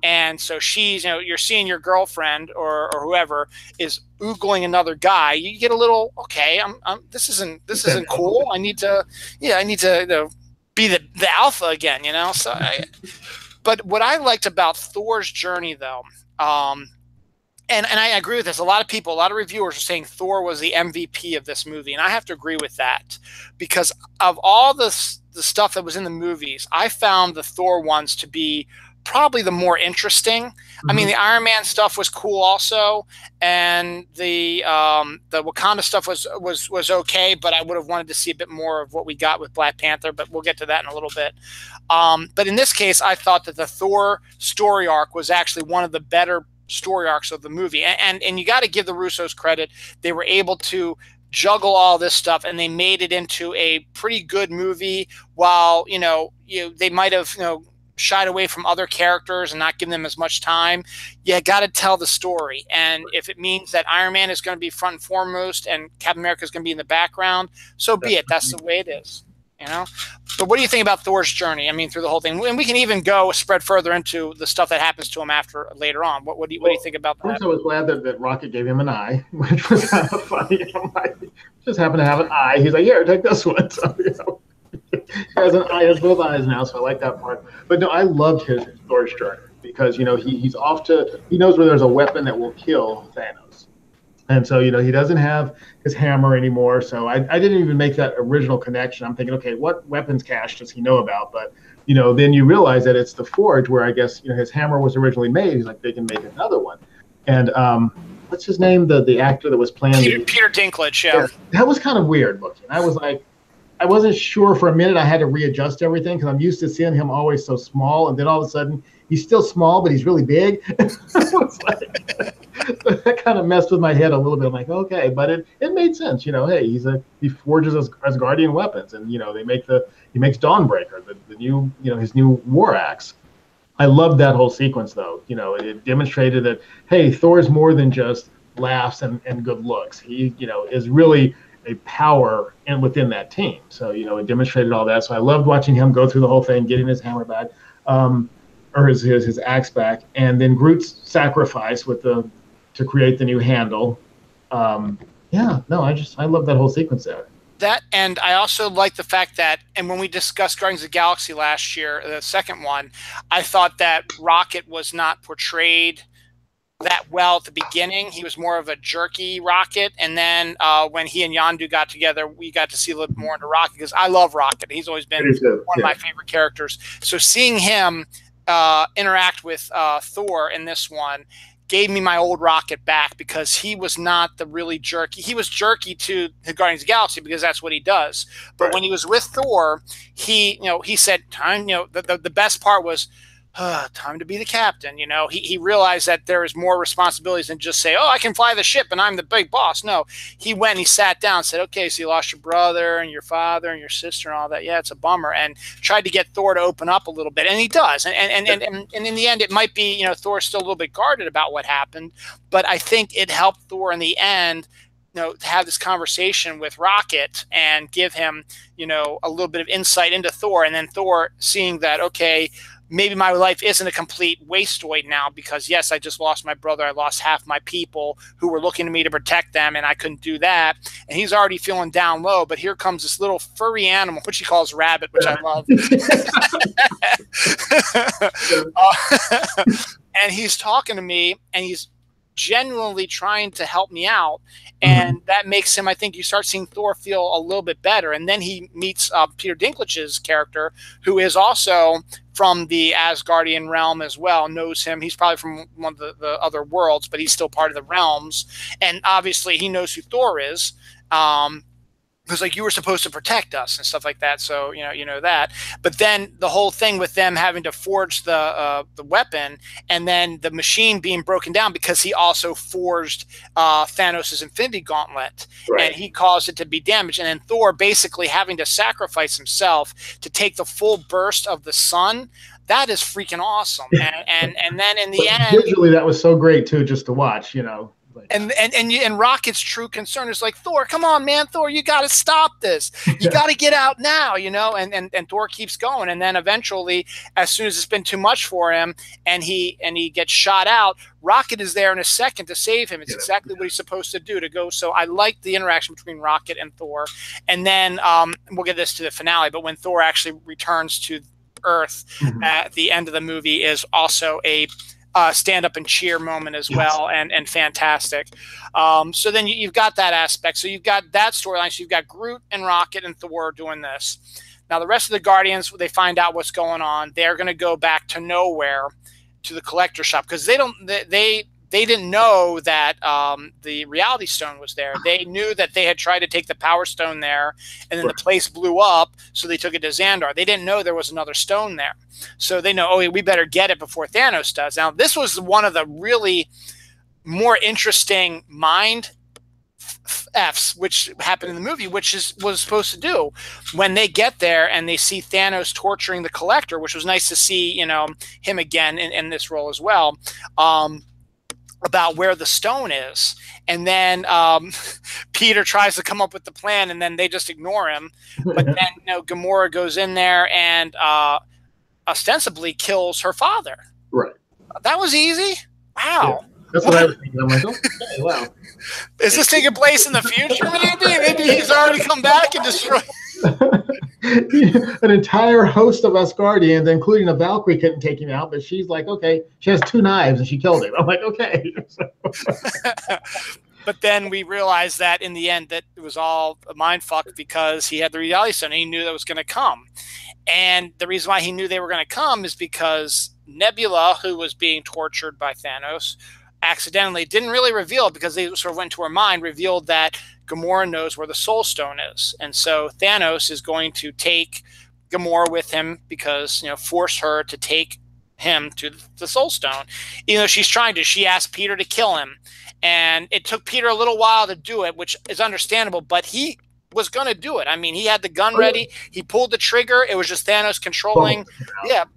A: and so she's, you're seeing your girlfriend or whoever is oogling another guy. You get a little, okay, this isn't cool. I need to be the alpha again, So, but what I liked about Thor's journey, though, and I agree with this. A lot of people, a lot of reviewers are saying Thor was the MVP of this movie, and I have to agree with that, because of all the stuff that was in the movies, I found the Thor ones to be probably the more interesting. I mean, the Iron Man stuff was cool also, and the Wakanda stuff was okay, but I would have wanted to see a bit more of what we got with Black Panther, but we'll get to that in a little bit. But in this case, I thought that the Thor story arc was actually one of the better story arcs of the movie, and you got to give the Russos credit. They were able to juggle all this stuff, and they made it into a pretty good movie, while they might have shied away from other characters and not given them as much time. You got to tell the story, and if it means that Iron Man is going to be front and foremost and Captain America is going to be in the background, so be it. That's the way it is. But what do you think about Thor's journey? I mean, through the whole thing, and we can even go spread further into the stuff that happens to him later on. What do you think about that?
B: First, I was glad that Rocket gave him an eye, which was kind of funny. Just happened to have an eye. He's like, here, take this one. So, he has an eye, has both eyes now, so I like that part. But no, I loved his Thor's journey, because he's off to, he knows where there's a weapon that will kill Thanos. And so, he doesn't have his hammer anymore. So I didn't even make that original connection. I'm thinking, okay, what weapons cache does he know about? But, then you realize that it's the forge where I guess, his hammer was originally made. He's like, they can make another one. And what's his name? The actor that was playing
A: Peter Dinklage, yeah.
B: That was kind of weird looking. I was like, I wasn't sure for a minute. I had to readjust everything, because I'm used to seeing him always so small, and then all of a sudden he's still small, but he's really big. That kind of messed with my head a little bit. I'm like, okay, but it made sense. Hey, he forges as guardian weapons, and he makes Dawnbreaker, the new his new war axe. I loved that whole sequence, though. It demonstrated that, hey, Thor's more than just laughs and good looks. He is really a power within that team. So, it demonstrated all that. So I loved watching him go through the whole thing, getting his hammer back, or his axe back, and then Groot's sacrifice to create the new handle. I love that whole sequence there.
A: That, and I also like the fact that, and when we discussed Guardians of the Galaxy last year, the second one, I thought that Rocket was not portrayed that well at the beginning. He was more of a jerky Rocket, and then when he and Yondu got together, we got to see a little more into Rocket, because I love Rocket. He's always been one of my favorite characters. So seeing him interact with Thor in this one gave me my old Rocket back, because he was not the really jerky. He was jerky to the Guardians of the Galaxy, because that's what he does. But when he was with Thor, he said, time, the best part was, time to be the captain. He realized that there is more responsibilities than just say, oh, I can fly the ship and I'm the big boss. No, he went and he sat down and said, okay, so you lost your brother and your father and your sister and all that. Yeah, it's a bummer. And tried to get Thor to open up a little bit. And he does. And in the end, it might be, Thor's still a little bit guarded about what happened. But I think it helped Thor in the end, to have this conversation with Rocket and give him, a little bit of insight into Thor. And then Thor seeing that, okay, maybe my life isn't a complete wasteoid now, because yes, I just lost my brother. I lost half my people who were looking to me to protect them, and I couldn't do that. And he's already feeling down low, but here comes this little furry animal, which he calls Rabbit, which I love. And he's talking to me, and he's genuinely trying to help me out. And that makes him, I think you start seeing Thor feel a little bit better. And then he meets Peter Dinklage's character, who is also from the Asgardian realm as well, knows him. He's probably from one of the other worlds, but he's still part of the realms. And obviously he knows who Thor is. Because like you were supposed to protect us and stuff like that, so you know that. But then the whole thing with them having to forge the weapon, and then the machine being broken down because he also forged Thanos' Infinity Gauntlet,
B: Right.
A: and he caused it to be damaged, and then Thor basically having to sacrifice himself to take the full burst of the sun. That is freaking awesome, and then in the end,
B: visually that was so great too, just to watch, you know. Like,
A: and Rocket's true concern is like, Thor, come on, man, Thor, you got to stop this. You got to get out now, you know. And Thor keeps going, and then eventually, as soon as it's been too much for him, and he gets shot out, Rocket is there in a second to save him. It's exactly what he's supposed to do to go. So I like the interaction between Rocket and Thor, and then we'll get this to the finale. But when Thor actually returns to Earth at the end of the movie is also a stand up and cheer moment as well, and fantastic. So then you've got that aspect. So you've got that storyline. So you've got Groot and Rocket and Thor doing this. Now the rest of the Guardians, they find out what's going on. They're going to go back to nowhere to the collector shop because they didn't know that the Reality Stone was there. They knew that they had tried to take the Power Stone there, and then the place blew up, so they took it to Xandar. They didn't know there was another stone there. So they know, oh, we better get it before Thanos does. Now, this was one of the really more interesting mind F's, which happened in the movie, which was supposed to do when they get there and they see Thanos torturing the Collector, which was nice to see, you know, him again in this role as well. About where the stone is, and then Peter tries to come up with the plan, and then they just ignore him. But then, you know, Gamora goes in there and ostensibly kills her father.
B: Right.
A: That was easy. Wow.
B: Yeah. That's what I was thinking. I'm like, okay, wow.
A: Is this taking place in the future, maybe? Maybe he's already come back and destroyed.
B: An entire host of Asgardians, including a Valkyrie, couldn't take him out, but she's like, okay, she has 2 knives and she killed him. I'm like, okay.
A: But then we realized that in the end that it was all a mind fuck because he had the Reality Stone and he knew that was going to come. And the reason why he knew they were going to come is because Nebula, who was being tortured by Thanos, accidentally didn't really reveal it because they sort of went to her mind, revealed that Gamora knows where the Soul Stone is. And so Thanos is going to take Gamora with him because, you know, force her to take him to the Soul Stone. Even though she's trying to, she asked Peter to kill him. And it took Peter a little while to do it, which is understandable, but he was going to do it. I mean, he had the gun ready. He pulled the trigger. It was just Thanos controlling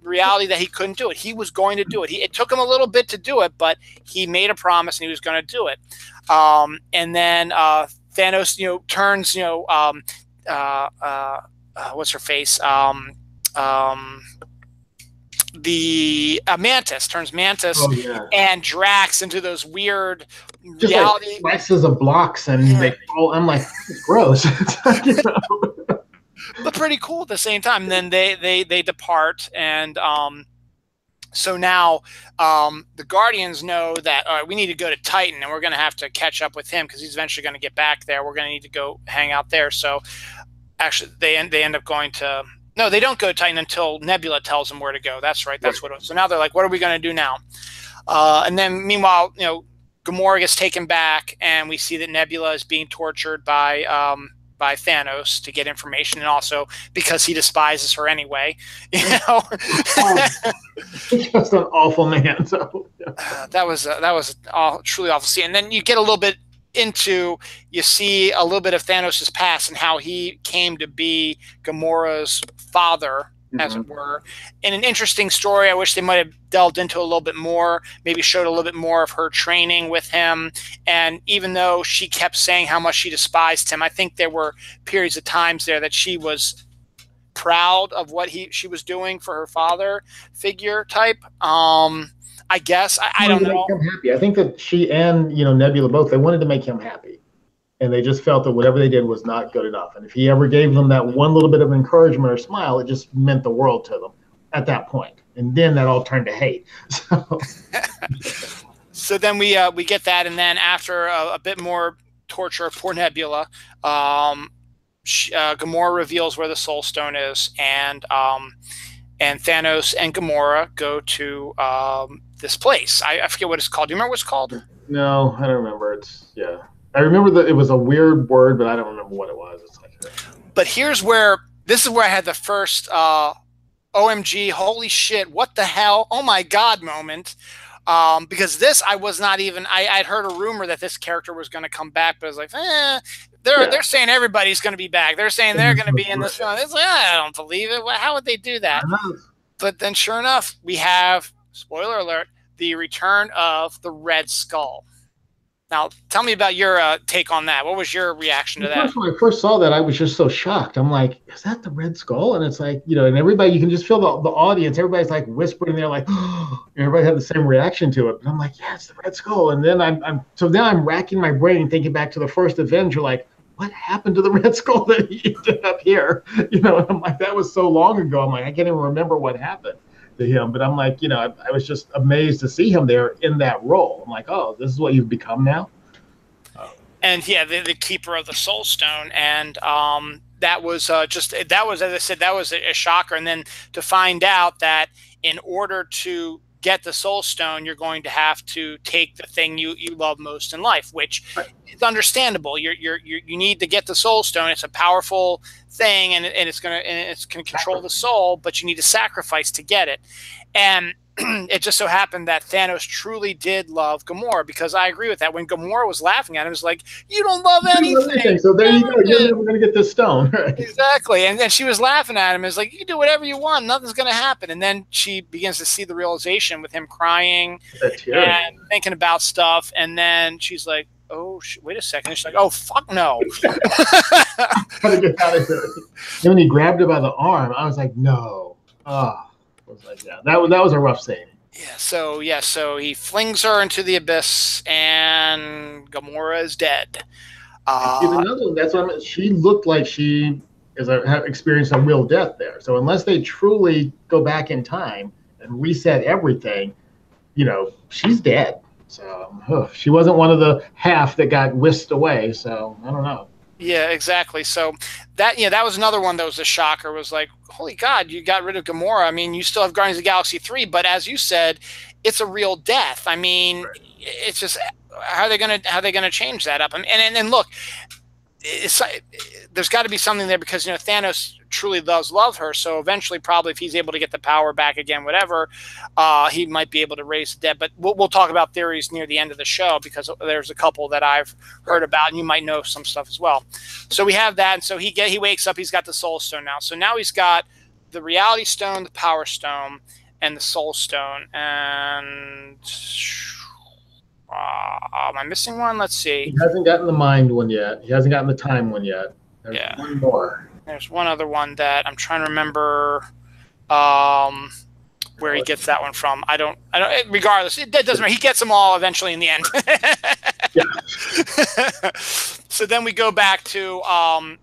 A: reality that he couldn't do it. He was going to do it. It took him a little bit to do it, but he made a promise and he was going to do it. And then Thanos, you know, turns, you know, what's her face? The Mantis turns Mantis and Drax into those weird
B: just
A: reality
B: like slices of blocks, and they fall. I'm like, it's gross. You know?
A: But pretty cool at the same time. And then they depart, and so now the Guardians know that all right, we need to go to Titan, and we're going to have to catch up with him because he's eventually going to get back there. We're going to need to go hang out there. So actually, they end up going to. No, they don't go to Titan until Nebula tells them where to go. That's right. That's what it was. So now they're like, what are we going to do now? And then meanwhile, you know, Gamora gets taken back, and we see that Nebula is being tortured by Thanos to get information, and also because he despises her anyway. You know,
B: just an awful man. So
A: that was truly awful scene. And then you get a little bit into, you see a little bit of Thanos' past and how he came to be Gamora's father, as it were, in an interesting story. I wish they might have delved into a little bit more, maybe showed a little bit more of her training with him. And even though she kept saying how much she despised him, I think there were periods of times there that she was proud of what she was doing for her father figure type. I guess I don't know.
B: Make him happy. I think that she and, you know, Nebula both, they wanted to make him happy, and they just felt that whatever they did was not good enough. And if he ever gave them that one little bit of encouragement or smile, it just meant the world to them at that point. And then that all turned to hate.
A: So then we get that, and then after a bit more torture of poor Nebula, Gamora reveals where the Soul Stone is, and Thanos and Gamora go to this place. I forget what it's called. Do you remember what it's called?
B: No, I don't remember. I remember that it was a weird word, but I don't remember what it was. It's like
A: But this is where I had the first OMG, holy shit, what the hell, oh my god moment. Because this, I was not even, I'd heard a rumor that this character was going to come back, but I was like, they're saying everybody's going to be back. They're saying they're going to be in this film. It's like, I don't believe it. How would they do that? But then sure enough, we have, spoiler alert, the return of the Red Skull. Now, tell me about your take on that. What was your reaction to that?
B: When I first saw that, I was just so shocked. I'm like, is that the Red Skull? And it's like, and everybody, you can just feel the audience. Everybody's like whispering. They're like, oh, everybody had the same reaction to it. And I'm like, yeah, it's the Red Skull. And then I'm racking my brain thinking back to the first Avenger, like, what happened to the Red Skull that he ended up here? And I'm like, that was so long ago. I'm like, I can't even remember what happened to him. But I'm like, I was just amazed to see him there in that role. I'm like, oh, this is what you've become now.
A: And yeah, the keeper of the Soul Stone, and that was as I said, that was a shocker. And then to find out that in order to get the Soul Stone, you're going to have to take the thing you love most in life, which is understandable. You need to get the Soul Stone. It's a powerful thing, and it's gonna control the soul, but you need to sacrifice to get it. And it just so happened that Thanos truly did love Gamora, because I agree with that. When Gamora was laughing at him, it was like, you don't love anything.
B: So there you go. You're never going to get this stone. Right?
A: Exactly. And then she was laughing at him. It's like, you can do whatever you want. Nothing's going to happen. And then she begins to see the realization with him crying and thinking about stuff. And then she's like, oh, wait a second. And she's like, oh, fuck no.
B: Gotta get out of here. And when he grabbed her by the arm, I was like, no. Oh. Was like, yeah, that was a rough scene.
A: So he flings her into the abyss, and Gamora is dead.
B: That's what I mean. She looked like she have experienced a real death there. So unless they truly go back in time and reset everything, she's dead. So she wasn't one of the half that got whisked away. So I don't know.
A: Yeah, exactly. So that was another one that was a shocker. Was like, holy God, you got rid of Gamora. I mean, you still have Guardians of the Galaxy 3, but as you said, it's a real death. I mean, it's just how are they gonna change that up? And look, there's got to be something there, because Thanos truly does love her. So eventually, probably if he's able to get the power back again, whatever, he might be able to raise the dead. But we'll talk about theories near the end of the show, because there's a couple that I've heard about, and you might know some stuff as well. So we have that, and so he wakes up. He's got the Soul Stone now. So now he's got the Reality Stone, the Power Stone, and the Soul Stone. And am I missing one? Let's see.
B: He hasn't gotten the mind one yet. He hasn't gotten the time one yet. There's one more.
A: There's one other one that I'm trying to remember where he gets that one from. I don't. Regardless, it doesn't matter. He gets them all eventually in the end. So then we go back to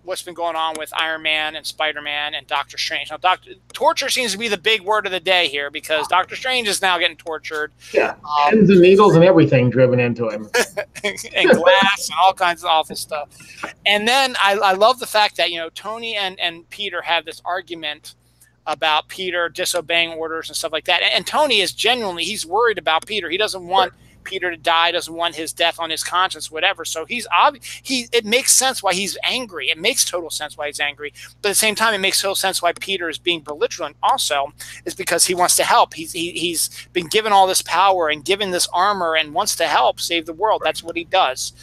A: what's been going on with Iron Man and Spider-Man and Doctor Strange. Now, torture seems to be the big word of the day here, because Doctor Strange is now getting tortured.
B: Yeah, pins and needles and everything driven into him.
A: And glass and all kinds of awful stuff. And then I love the fact that, Tony and Peter have this argument about Peter disobeying orders and stuff like that. And Tony is he's worried about Peter. He doesn't want Peter to die, doesn't want his death on his conscience, whatever. So it makes sense why he's angry. It makes total sense why he's angry. But at the same time, it makes total sense why Peter is being belligerent also, is because he wants to help. He's been given all this power and given this armor and wants to help save the world. That's what he does.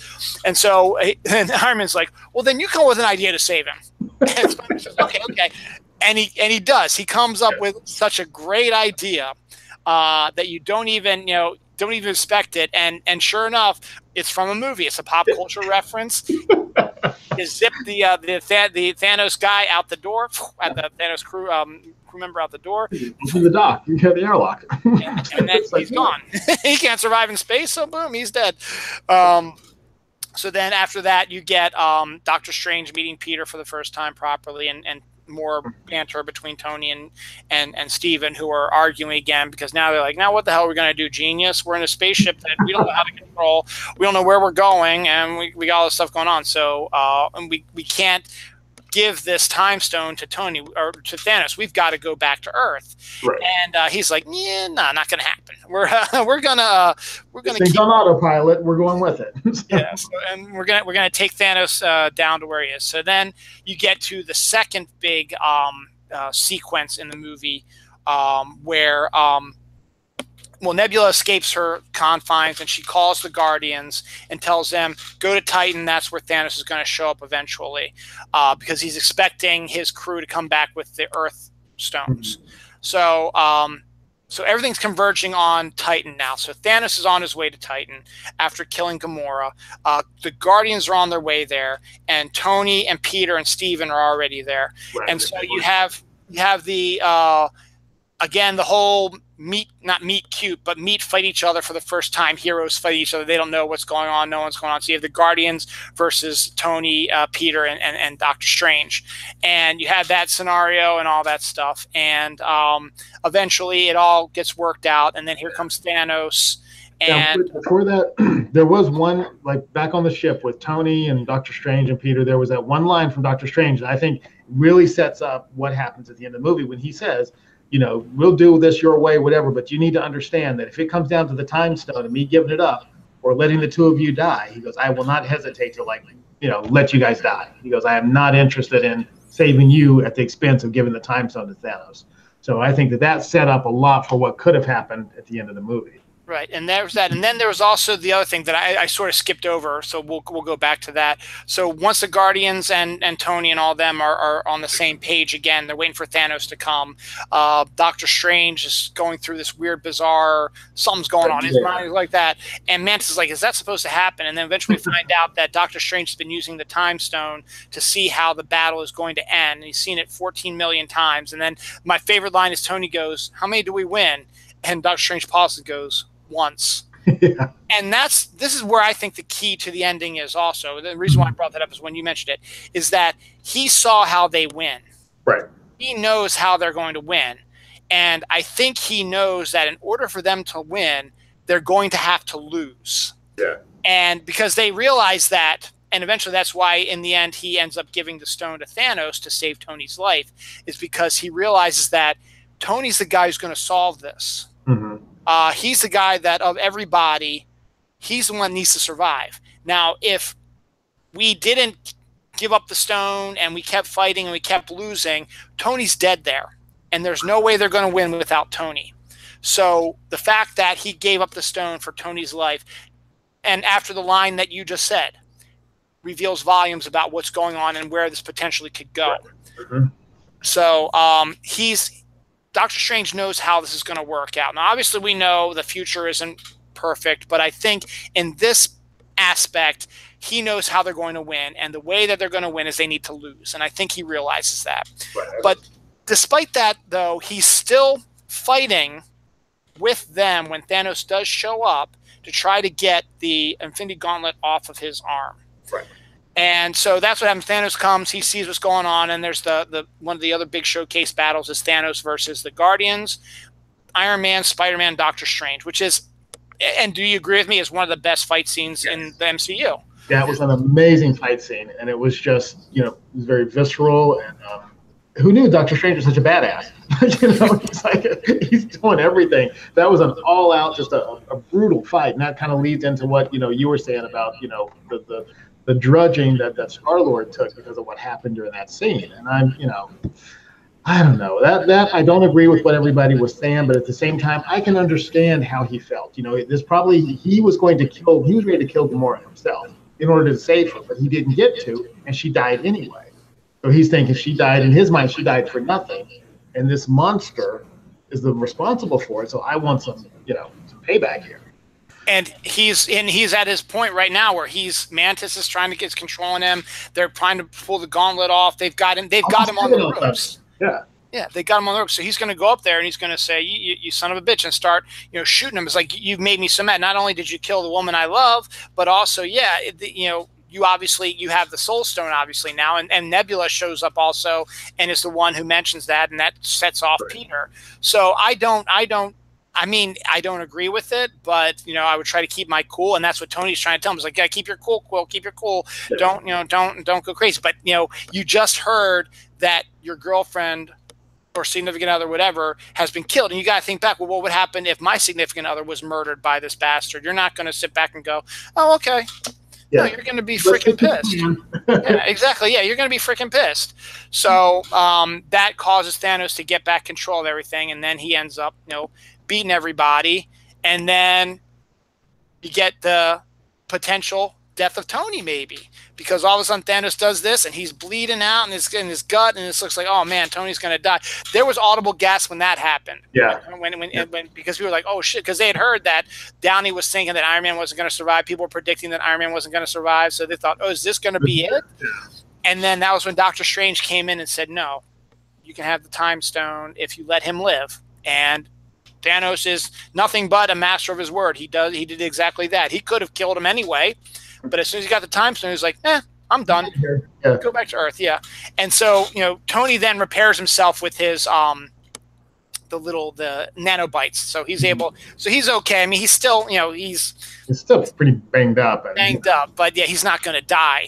A: And so and Iron Man's like, well, then you come with an idea to save him. And Spider-Man says, okay. And he does. He comes up with such a great idea that you don't even expect it. And sure enough, it's from a movie. It's a pop culture reference. You zip the Thanos guy out the door, at the Thanos crew member out the door.
B: From the dock, you have the airlock.
A: And then he's gone. He can't survive in space, so boom, he's dead. So then after that, you get Doctor Strange meeting Peter for the first time properly, and more banter between Tony and Steven, who are arguing again, because now they're like, now what the hell are we going to do, genius? We're in a spaceship that we don't know how to control. We don't know where we're going, and we got all this stuff going on. So and we can't give this time stone to Tony or to Thanos. We've got to go back to Earth.
B: Right.
A: And he's like, yeah, no, not going to happen. We're gonna
B: keep on autopilot. We're going with it.
A: Yeah, and we're gonna take Thanos down to where he is. So then you get to the second big sequence in the movie where Nebula escapes her confines and she calls the Guardians and tells them, go to Titan. That's where Thanos is going to show up eventually because he's expecting his crew to come back with the Earth stones. So everything's converging on Titan now. So Thanos is on his way to Titan after killing Gamora. The Guardians are on their way there, and Tony and Peter and Steven are already there. Right. And so you have the again, the whole not meet cute, but meet fight each other for the first time. Heroes fight each other. They don't know what's going on. No one's going on. So you have the Guardians versus Tony, Peter, and Doctor Strange. And you have that scenario and all that stuff. And eventually it all gets worked out. And then here comes Thanos. And
B: now, before that, there was one, like back on the ship with Tony and Doctor Strange and Peter, there was that one line from Doctor Strange that I think really sets up what happens at the end of the movie when he says, you know, we'll do this your way, whatever, but you need to understand that if it comes down to the time stone and me giving it up or letting the two of you die, he goes, I will not hesitate to, like, you know, let you guys die. He goes, I am not interested in saving you at the expense of giving the time stone to Thanos. So I think that set up a lot for what could have happened at the end of the movie.
A: Right, and there's that, and then there was also the other thing that I sort of skipped over, so we'll go back to that. So once the Guardians and Tony and all them are on the same page again, they're waiting for Thanos to come. Doctor Strange is going through this weird, bizarre, something's going on in his mind like that, and Mantis is like, is that supposed to happen? And then eventually find out that Doctor Strange has been using the Time Stone to see how the battle is going to end, and he's seen it 14 million times. And then my favorite line is Tony goes, how many do we win? And Doctor Strange pauses and goes, once. Yeah. And this is where I think the key to the ending is also. The reason why I brought that up is when you mentioned it, is that he saw how they win.
B: Right.
A: He knows how they're going to win. And I think he knows that in order for them to win, they're going to have to lose.
B: Yeah.
A: And because they realize that, and eventually that's why in the end he ends up giving the stone to Thanos to save Tony's life, is because he realizes that Tony's the guy who's going to solve this.
B: Mm-hmm.
A: He's the guy that of everybody, he's the one that needs to survive. Now, if we didn't give up the stone and we kept fighting and we kept losing, Tony's dead there. And there's no way they're going to win without Tony. So the fact that he gave up the stone for Tony's life, and after the line that you just said, reveals volumes about what's going on and where this potentially could go.
B: Mm-hmm.
A: So Doctor Strange knows how this is going to work out. Now, obviously, we know the future isn't perfect, but I think in this aspect, he knows how they're going to win, and the way that they're going to win is they need to lose, and I think he realizes that.
B: Right.
A: But despite that, though, he's still fighting with them when Thanos does show up to try to get the Infinity Gauntlet off of his arm.
B: Right.
A: And so that's what happens. Thanos comes, he sees what's going on, and there's the one of the other big showcase battles is Thanos versus the Guardians, Iron Man, Spider-Man, Doctor Strange, which is, and do you agree with me, is one of the best fight scenes in the MCU.
B: Yeah, it was an amazing fight scene, and it was just, you know, it was very visceral, and who knew Doctor Strange was such a badass? You know, it's like he's doing everything. That was an all-out, just a brutal fight, and that kind of leads into what, you know, you were saying about, you know, the drudging that Star-Lord took because of what happened during that scene. And I'm, you know, I don't know. That I don't agree with what everybody was saying, but at the same time, I can understand how he felt. You know, this probably he was ready to kill Gamora himself in order to save her, but he didn't get to, and she died anyway. So he's thinking she died, in his mind, she died for nothing, and this monster is the responsible for it. So I want some, you know, some payback here.
A: And he's at his point right now where Mantis is trying to get control on him. They're trying to pull the gauntlet off. They've got him on the ropes. Yeah, they got him on the ropes. So he's going to go up there and he's going to say, "You son of a bitch," and start, you know, shooting him. It's like, you've made me so mad. Not only did you kill the woman I love, but also, you know, you have the Soul Stone obviously now, and Nebula shows up also and is the one who mentions that, and that sets off Peter. So I don't I mean, I don't agree with it, but I would try to keep my cool, and that's what Tony's trying to tell him. He's like, yeah, keep your cool, Quill, keep your cool.
B: Yeah.
A: Don't go crazy. But you just heard that your girlfriend or significant other, whatever, has been killed, and you got to think back. Well, what would happen if my significant other was murdered by this bastard? You're not going to sit back and go, oh, okay. Yeah, no, you're going to be freaking pissed. Yeah, exactly. Yeah, you're going to be freaking pissed. So that causes Thanos to get back control of everything, and then he ends up, beating everybody, and then you get the potential death of Tony, maybe, because all of a sudden Thanos does this, and he's bleeding out in his gut, and it looks like, oh man, Tony's going to die. There was audible gasp when that happened.
B: Yeah.
A: When because we were like, oh shit, because they had heard that Downey was thinking that Iron Man wasn't going to survive. People were predicting that Iron Man wasn't going to survive, so they thought, oh, is this going to be it? Yeah. And then that was when Doctor Strange came in and said, no, you can have the Time Stone if you let him live. And Thanos is nothing but a master of his word. He did exactly that. He could have killed him anyway, but as soon as he got the Time Stone, he was like, I'm done. Yeah. Go back to Earth. Yeah. And so, Tony then repairs himself with his the nanobites. So he's able, so he's okay. I mean, he's still, he's
B: still pretty banged up.
A: But yeah, he's not going to die,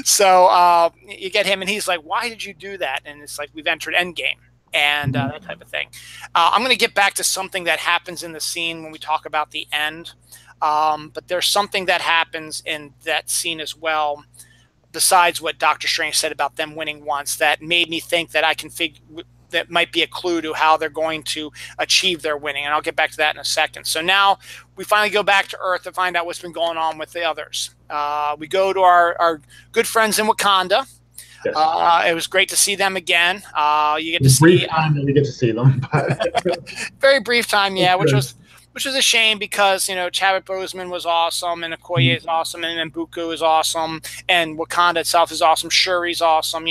A: So you get him, and he's like, why did you do that? And it's like, we've entered Endgame. And that type of thing. I'm going to get back to something that happens in the scene when we talk about the end. But there's something that happens in that scene as well, besides what Doctor Strange said about them winning once, that made me think that I can that might be a clue to how they're going to achieve their winning. And I'll get back to that in a second. So now we finally go back to Earth to find out what's been going on with the others. We go to our good friends in Wakanda.
B: Yes.
A: It was great to see them again. You get to see
B: brief time that we get to see them.
A: Very brief time, yeah, which was a shame because Chadwick Boseman was awesome, and Okoye is awesome, and Mbuku is awesome, and Wakanda itself is awesome. Shuri's awesome.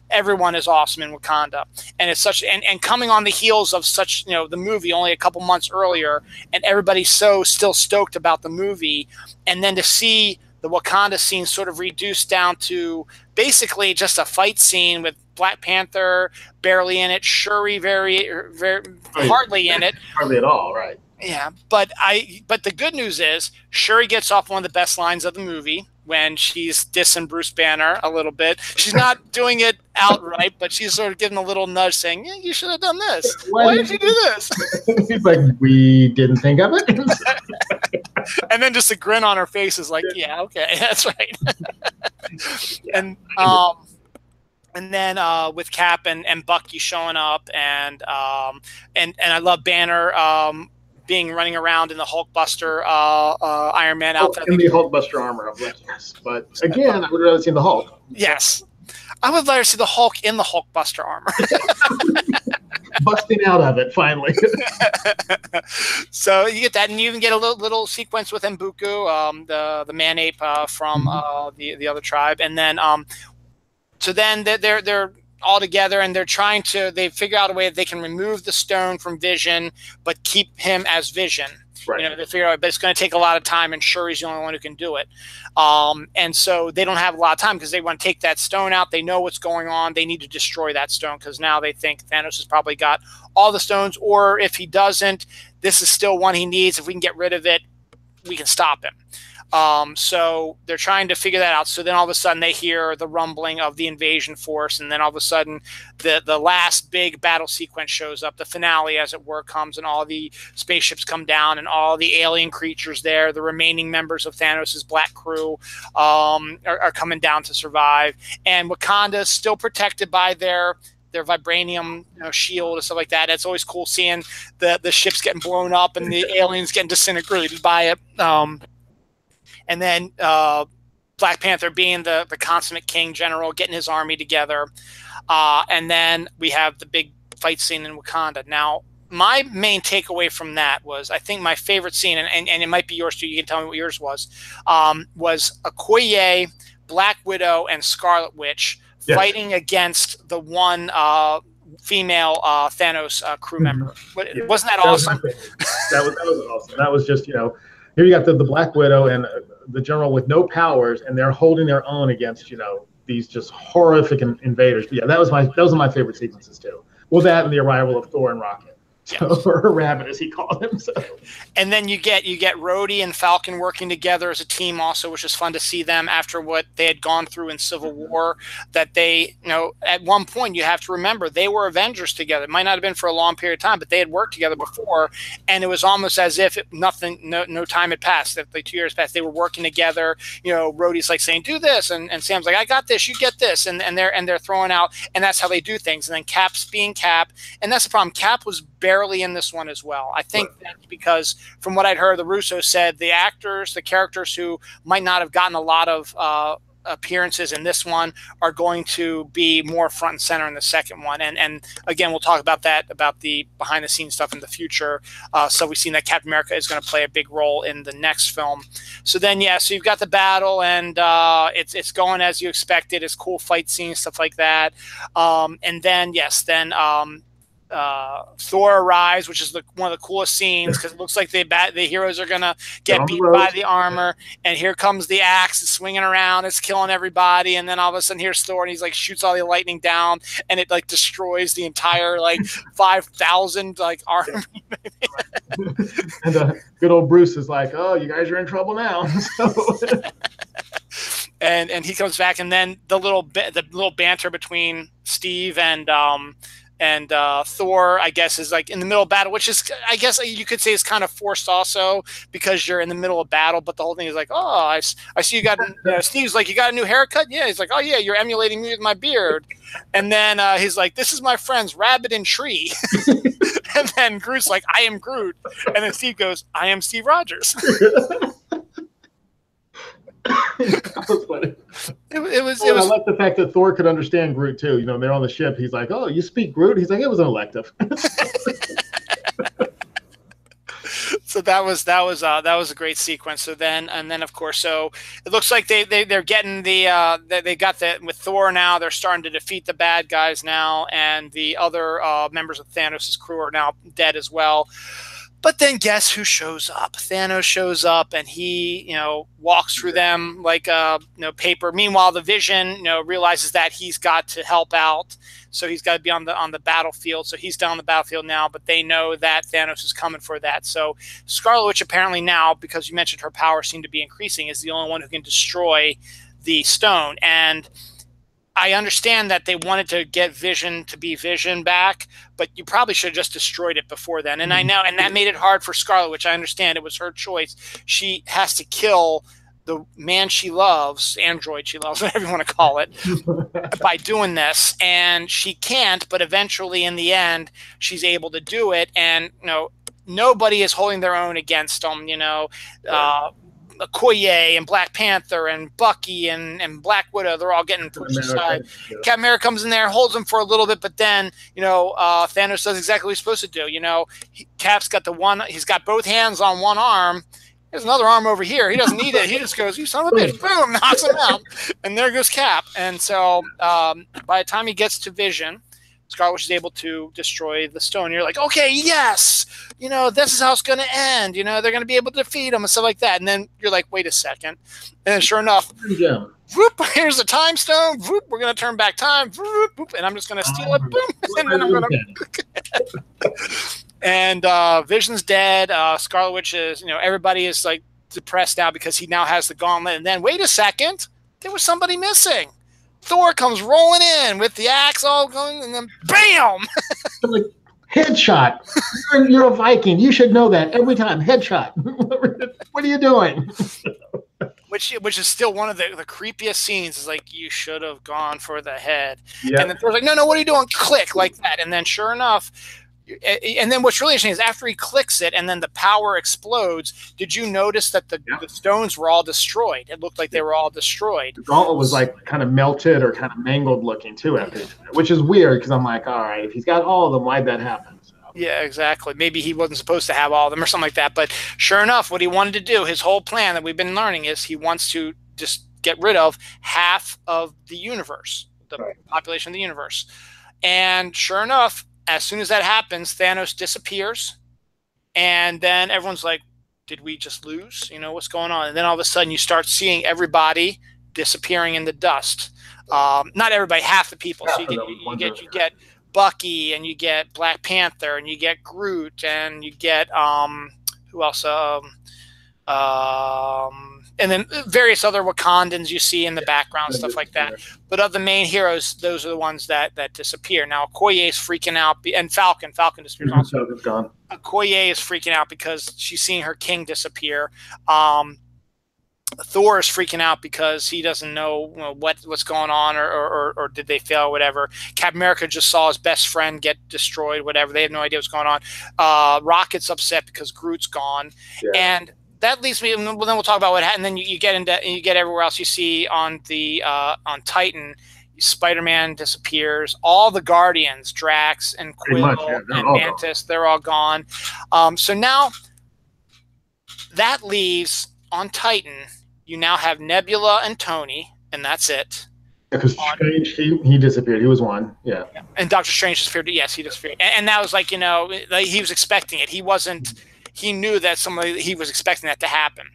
A: Everyone is awesome in Wakanda, and it's such and coming on the heels of such the movie only a couple months earlier, and everybody's so still stoked about the movie, and then to see the Wakanda scene sort of reduced down to basically just a fight scene with Black Panther barely in it, Shuri very hardly in it,
B: hardly at all, right?
A: Yeah, but the good news is Shuri gets off one of the best lines of the movie when she's dissing Bruce Banner a little bit. She's not doing it outright, but she's sort of giving a little nudge saying, yeah, you should have done this. Why did you do this?
B: He's like, we didn't think of it.
A: And then just a grin on her face is like, yeah, okay, that's right. Yeah. And then with Cap and Bucky showing up, and I love Banner being running around in the Hulkbuster Iron Man outfit.
B: In the Hulkbuster armor, I'm like, yes. But again, I would rather see the Hulk.
A: Yes. I would rather see the Hulk in the Hulkbuster armor.
B: Busting out of it, finally.
A: So you get that, and you even get a little sequence with Mbuku, the man-ape from the other tribe. And then so then they're all together, and they figure out a way that they can remove the stone from Vision but keep him as Vision. Right. They figure out, but it's going to take a lot of time, and Shuri's the only one who can do it. And so they don't have a lot of time because they want to take that stone out. They know what's going on. They need to destroy that stone because now they think Thanos has probably got all the stones, or if he doesn't, this is still one he needs. If we can get rid of it, we can stop him. So they're trying to figure that out. So then all of a sudden they hear the rumbling of the invasion force, and then all of a sudden the last big battle sequence shows up. The finale, as it were, comes, and all the spaceships come down, and all the alien creatures there, the remaining members of Thanos' black crew, are coming down to survive. And Wakanda is still protected by their vibranium shield and stuff like that. It's always cool seeing the ships getting blown up and the aliens getting disintegrated by it. And then Black Panther being the consummate king general, getting his army together. And then we have the big fight scene in Wakanda. Now, my main takeaway from that was, I think my favorite scene, and it might be yours too, you can tell me what yours was Okoye, Black Widow, and Scarlet Witch fighting against the one female Thanos crew member. Wasn't that awesome?
B: That was awesome. That was just, here you got the Black Widow and the general with no powers, and they're holding their own against, these just horrific invaders. But yeah, those are my favorite sequences too. Well, that and the arrival of Thor and Rocket.
A: Yeah.
B: So, or Rabbit, as he called him. So.
A: And then you get Rhodey and Falcon working together as a team also, which is fun to see them after what they had gone through in Civil War. That they, at one point you have to remember they were Avengers together. It might not have been for a long period of time, but they had worked together before, and it was almost as if no time had passed. That like 2 years passed, they were working together. Rhodey's like saying, "Do this," and Sam's like, "I got this, you get this," and they're throwing out, and that's how they do things. And then Cap's being Cap, and that's the problem. Cap was barely in this one as well. I think that's because from what I'd heard, the Russo said the characters who might not have gotten a lot of appearances in this one are going to be more front and center in the second one. And again, we'll talk about that, about the behind the scenes stuff in the future. So we've seen that Captain America is going to play a big role in the next film. So then, so you've got the battle, and it's going as you expected. It's cool fight scenes, stuff like that. And then, Thor arrives, which is one of the coolest scenes because it looks like the heroes are gonna get beat by the armor, and here comes the axe, it's swinging around, it's killing everybody, and then all of a sudden here's Thor, and he's like shoots all the lightning down, and it like destroys the entire like 5,000 like army.
B: And good old Bruce is like, "Oh, you guys are in trouble now."
A: and he comes back, and then the little banter between Steve and Thor, I guess, is like in the middle of battle, which is, I guess you could say, is kind of forced also because you're in the middle of battle. But the whole thing is like, "Oh, I see you got." Steve's like, "You got a new haircut?" Yeah. He's like, "Oh yeah, you're emulating me with my beard." And then he's like, "This is my friends Rabbit and Tree." And then Groot's like, "I am Groot," and then Steve goes, "I am Steve Rogers."
B: That was funny.
A: It was.
B: I like the fact that Thor could understand Groot too. They're on the ship. He's like, "Oh, you speak Groot?" He's like, "It was an elective."
A: So that was a great sequence. So then of course, so it looks like they're getting they got with Thor now. They're starting to defeat the bad guys now, and the other members of Thanos' crew are now dead as well. But then guess who shows up? Thanos shows up, and he, walks through them like paper. Meanwhile, the Vision, realizes that he's got to help out, so he's got to be on the battlefield. So he's down on the battlefield now, but they know that Thanos is coming for that. So Scarlet Witch apparently now, because you mentioned her power seemed to be increasing, is the only one who can destroy the stone. And I understand that they wanted to get Vision to be Vision back, but you probably should have just destroyed it before then. And I know, and that made it hard for Scarlet Witch. I understand it was her choice. She has to kill the man she loves, android she loves, whatever you want to call it, by doing this. And she can't, but eventually in the end, she's able to do it. And, nobody is holding their own against them, Okoye and Black Panther and Bucky and Black Widow, they're all getting pushed aside. Captain America comes in there, holds him for a little bit, but then, Thanos does exactly what he's supposed to do. Cap's got he's got both hands on one arm. There's another arm over here. He doesn't need it. He just goes, "You son of a bitch," boom, knocks him out. And there goes Cap. And so by the time he gets to Vision, Scarlet Witch is able to destroy the stone. You're like, okay, yes, this is how it's going to end. They're going to be able to defeat him and stuff like that. And then you're like, wait a second. And then sure enough, whoop, here's the time stone. Whoop, we're going to turn back time. Whoop, whoop, and I'm just going to steal it. Boom. And then I'm going to. And Vision's dead. Scarlet Witch is, everybody is like depressed now because he now has the gauntlet. And then wait a second, there was somebody missing. Thor comes rolling in with the axe all going, and then bam!
B: Like, headshot. You're a Viking. You should know that every time. Headshot. What are you doing?
A: Which is still one of the creepiest scenes. Is like, you should have gone for the head.
B: Yeah.
A: And then Thor's like, no, what are you doing? Click like that. And then sure enough, and then what's really interesting is after he clicks it and then the power explodes, did you notice that the stones were all destroyed? It looked like they were all destroyed.
B: The gauntlet was like kind of melted or kind of mangled looking too, which is weird because I'm like, all right, if he's got all of them, why'd that happen? So.
A: Yeah, exactly. Maybe he wasn't supposed to have all of them or something like that. But sure enough, what he wanted to do, his whole plan that we've been learning is he wants to just get rid of half of the universe, the population of the universe. And sure enough, as soon as that happens, Thanos disappears, and then everyone's like, did we just lose? What's going on? And then all of a sudden you start seeing everybody disappearing in the dust. Not everybody, half the people. So you get Bucky, and you get Black Panther, and you get Groot, and you get who else? And then various other Wakandans you see in the background, stuff like that. But of the main heroes, those are the ones that disappear. Now, Okoye is freaking out, and Falcon disappears also.
B: Falcon's gone.
A: Okoye is freaking out because she's seeing her king disappear. Thor is freaking out because he doesn't know, what's going on, or did they fail, or whatever. Captain America just saw his best friend get destroyed, whatever. They have no idea what's going on. Rocket's upset because Groot's gone, and that leads me. Then we'll talk about what happened. And then you get everywhere else you see on the on Titan. Spider-Man disappears. All the Guardians, Drax and Quill and Mantis, they're all gone. So now that leaves on Titan. You now have Nebula and Tony, and that's it.
B: Because Strange, he disappeared. He was one. Yeah.
A: And Doctor Strange disappeared. Yes, he disappeared. And that was like, he was expecting it. He wasn't. He knew that he was expecting that to happen.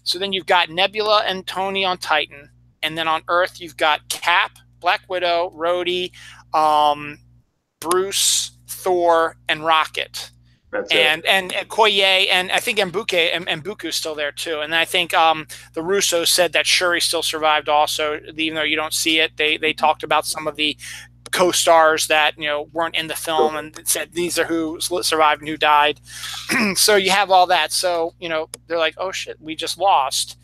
A: So then you've got Nebula and Tony on Titan, and then on Earth you've got Cap, Black Widow, Rhodey, Bruce, Thor, and Rocket. And Okoye, and I think Mbuku's still there too. And I think the Russos said that Shuri still survived also, even though you don't see it. They talked about some of the co-stars that weren't in the film and said these are who survived and who died. So you have all that. So they're like, oh shit, we just lost.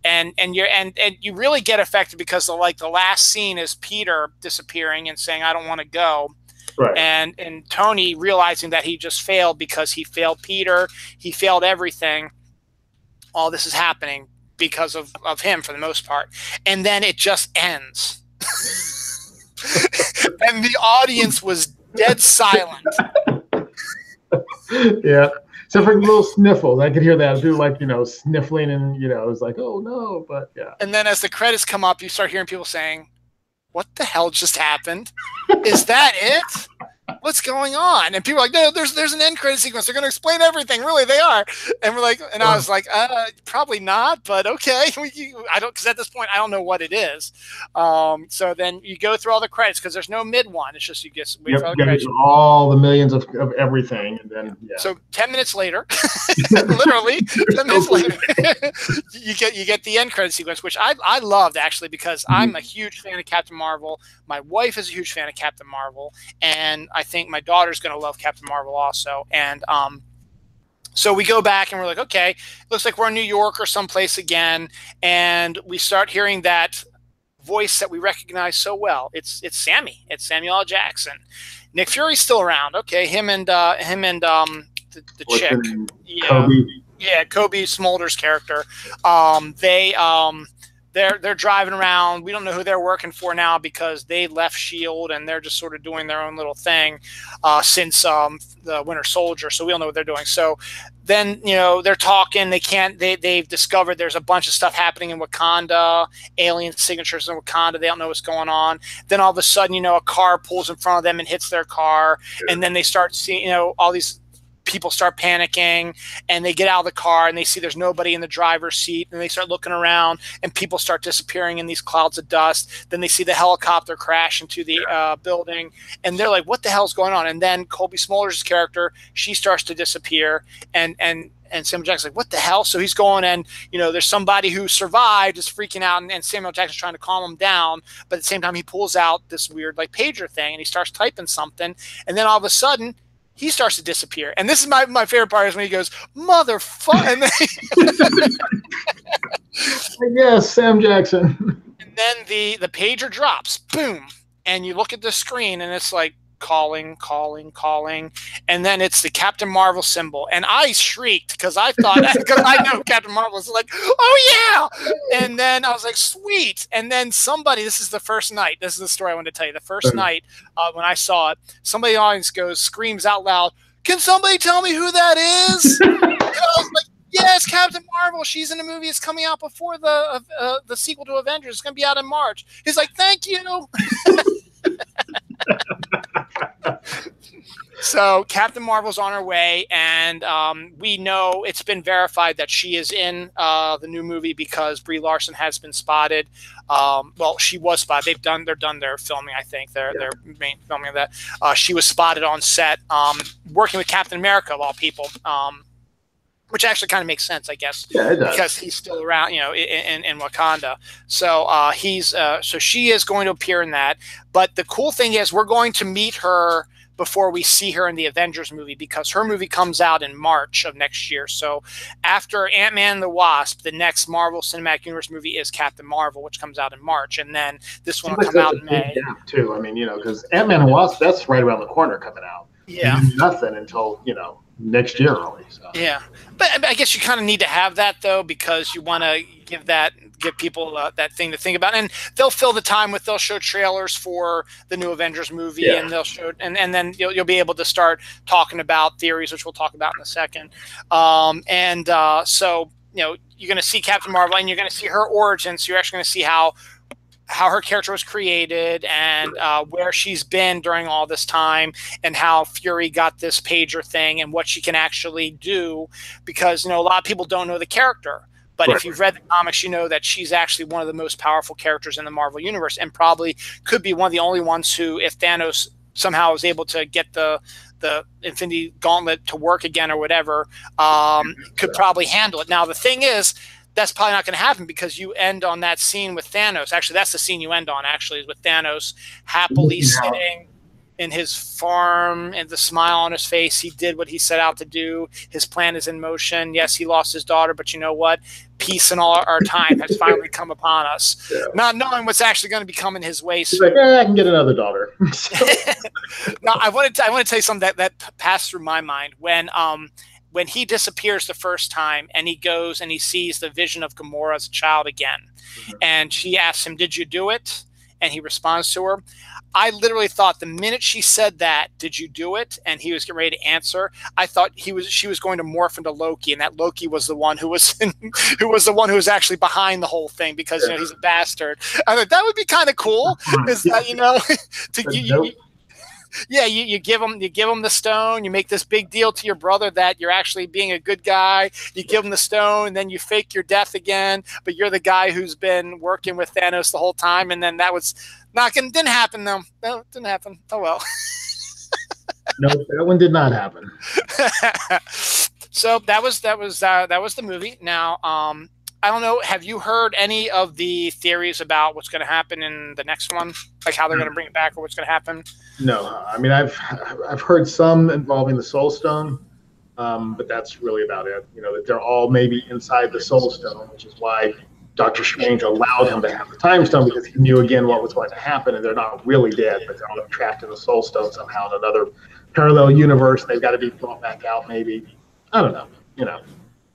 A: And you really get affected because the last scene is Peter disappearing and saying, I don't want to go. Right. And Tony realizing that he just failed because he failed Peter, he failed everything. All this is happening because of him for the most part. And then it just ends. And the audience was dead silent.
B: Yeah. Except for little sniffles. I could hear that. People sniffling and, it was like, oh no, but yeah.
A: And then as the credits come up, you start hearing people saying, what the hell just happened? Is that it? What's going on? And people are like, no, there's an end credit sequence. They're going to explain everything. Really, they are. And we're like, and I was like, probably not, but okay. Because at this point, I don't know what it is. So then you go through all the credits because there's no mid one. It's just you get
B: all the millions of everything, and then
A: So 10 minutes later, literally 10 minutes later, you get the end credit sequence, which I loved actually because I'm a huge fan of Captain Marvel. My wife is a huge fan of Captain Marvel, and I think my daughter's going to love Captain Marvel also. And so we go back and we're like, okay, looks like we're in New York or someplace again, and we start hearing that voice that we recognize so well. It's Sammy. It's Samuel L. Jackson. Nick Fury's still around. Okay, him and the chick.
B: Kobe.
A: Yeah, Kobe Smolder's character. They're driving around. We don't know who they're working for now because they left S.H.I.E.L.D. and they're just sort of doing their own little thing since the Winter Soldier. So we don't know what they're doing. So then, they're talking. They've discovered there's a bunch of stuff happening in Wakanda, alien signatures in Wakanda. They don't know what's going on. Then all of a sudden, a car pulls in front of them and hits their car. Yeah. And then they start seeing, all these people start panicking, and they get out of the car and they see there's nobody in the driver's seat, and they start looking around and people start disappearing in these clouds of dust. Then they see the helicopter crash into the building, and they're like, what the hell's going on? And then Colby Smolder's character, she starts to disappear, and Samuel Jackson's like, what the hell? So he's going, and there's somebody who survived, is freaking out, and Samuel Jackson's trying to calm him down, but at the same time he pulls out this weird pager thing and he starts typing something, and then all of a sudden he starts to disappear. And this is my favorite part is when he goes, motherfucker.
B: Yes, Sam Jackson.
A: And then the pager drops. Boom. And you look at the screen and it's like calling. And then it's the Captain Marvel symbol. And I shrieked because I thought, because I know Captain Marvel is like, oh yeah. And then I was like, sweet. And then this is the first night. This is the story I wanted to tell you. The first night when I saw it, somebody in the audience screams out loud, can somebody tell me who that is? And I was like, yes, Captain Marvel. She's in the movie. It's coming out before the sequel to Avengers. It's going to be out in March. He's like, thank you. So Captain Marvel's on her way, and we know it's been verified that she is in the new movie because Brie Larson has been spotted. Well, she was spotted. They're done their filming. I think their main filming of that. She was spotted on set working with Captain America of all people. Which actually kind of makes sense, I guess,
B: Yeah, it does.
A: because he's still around, in Wakanda. So so she is going to appear in that. But the cool thing is, we're going to meet her before we see her in the Avengers movie, because her movie comes out in March of next year. So after Ant-Man and the Wasp, the next Marvel Cinematic Universe movie is Captain Marvel, which comes out in March, and then this one will come out in May.
B: Too. I mean, because Ant-Man and Wasp, that's right around the corner coming out.
A: Yeah.
B: And nothing until next year, really. So.
A: Yeah, but I guess you kind of need to have that though, because you want to give people that thing to think about, and they'll fill the time they'll show trailers for the new Avengers movie, and they'll show, and then you'll be able to start talking about theories, which we'll talk about in a second. So you're going to see Captain Marvel, and you're going to see her origins. So you're actually going to see how her character was created, and where she's been during all this time, and how Fury got this pager thing, and what she can actually do, because a lot of people don't know the character, but if you've read the comics, you know that she's actually one of the most powerful characters in the Marvel universe, and probably could be one of the only ones who, if Thanos somehow is able to get the Infinity Gauntlet to work again or whatever, could probably handle it. Now the thing is, that's probably not going to happen, because you end on that scene with Thanos. Actually, that's the scene you end on, is with Thanos happily sitting in his farm and the smile on his face. He did what he set out to do. His plan is in motion. Yes, he lost his daughter, but you know what? Peace and all our time has finally come upon us. Yeah. Not knowing what's actually going to be coming his way.
B: He's like, I can get another daughter.
A: No, I want to tell you something that passed through my mind when he disappears the first time, and he goes and he sees the vision of Gamora as a child again. And she asks him, "Did you do it?" And he responds to her. I literally thought the minute she said that, "Did you do it?" and he was getting ready to answer, I thought she was going to morph into Loki, and that Loki was the one who was actually behind the whole thing, because he's a bastard. I thought that would be kind of cool, is that you give him the stone, you make this big deal to your brother that you're actually being a good guy, you give him the stone, and then you fake your death again, but you're the guy who's been working with Thanos the whole time, and then that was didn't happen though. No, it didn't happen. Oh well.
B: No, that one did not happen.
A: So that was the movie. Now, I don't know. Have you heard any of the theories about what's going to happen in the next one, like how they're going to bring it back, or what's going to happen?
B: No, I mean I've heard some involving the Soul Stone, but that's really about it. That they're all maybe inside the Soul Stone, which is why Doctor Strange allowed him to have the Time Stone, because he knew again what was going to happen, and they're not really dead, but they're all trapped in the Soul Stone somehow in another parallel universe. They've got to be brought back out, maybe. I don't know.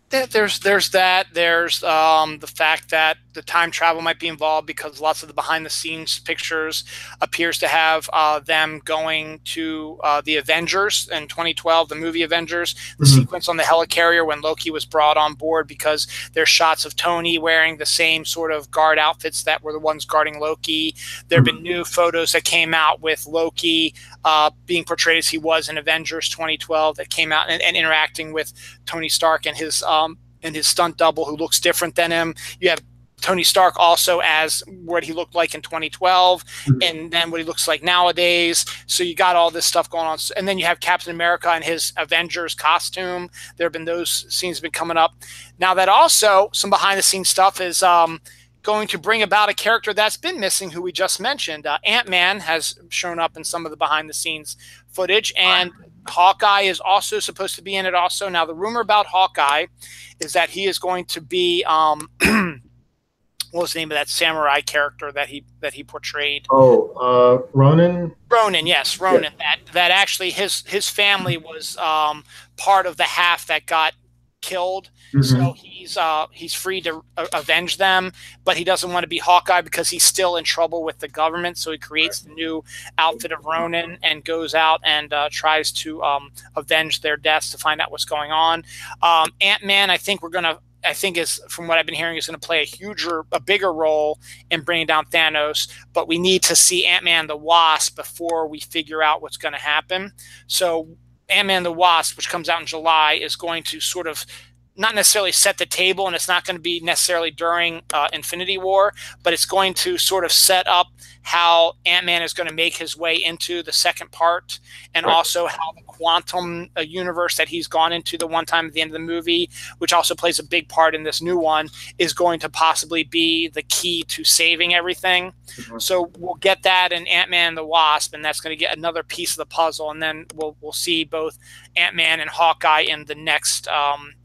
A: There's that. There's the fact that the time travel might be involved, because lots of the behind-the-scenes pictures appears to have them going to the Avengers in 2012, the movie Avengers, the sequence on the helicarrier when Loki was brought on board, because there's shots of Tony wearing the same sort of guard outfits that were the ones guarding Loki. There have been new photos that came out with Loki being portrayed as he was in Avengers 2012 that came out, and interacting with Tony Stark and his stunt double, who looks different than him. You have Tony Stark also as what he looked like in 2012, and then what he looks like nowadays. So you got all this stuff going on. And then you have Captain America in his Avengers costume. There have been those scenes have been coming up. Now that also some behind the scenes stuff is going to bring about a character that's been missing, who we just mentioned. Ant-Man has shown up in some of the behind the scenes footage, and Hawkeye is also supposed to be in it also. Now the rumor about Hawkeye is that he is going to be what was the name of that samurai character that he portrayed?
B: Ronin.
A: Ronin, yes, Ronin. Yeah. That actually his family was part of the half that got killed. So he's free to avenge them, but he doesn't want to be Hawkeye because he's still in trouble with the government. So he creates the new outfit of Ronin and goes out and tries to avenge their deaths to find out what's going on. Ant-Man, I think we're gonna. I think is, from what I've been hearing, is going to play a bigger role in bringing down Thanos. But we need to see Ant-Man and the Wasp before we figure out what's going to happen. So Ant-Man and the Wasp, which comes out in July, is going to sort of not necessarily set the table, and it's not going to be necessarily during Infinity War, but it's going to sort of set up how Ant-Man is going to make his way into the second part, and also how the quantum universe that he's gone into the one time at the end of the movie, which also plays a big part in this new one, is going to possibly be the key to saving everything. So we'll get that in Ant-Man and the Wasp, and that's going to get another piece of the puzzle, and then we'll see both Ant-Man and Hawkeye in the next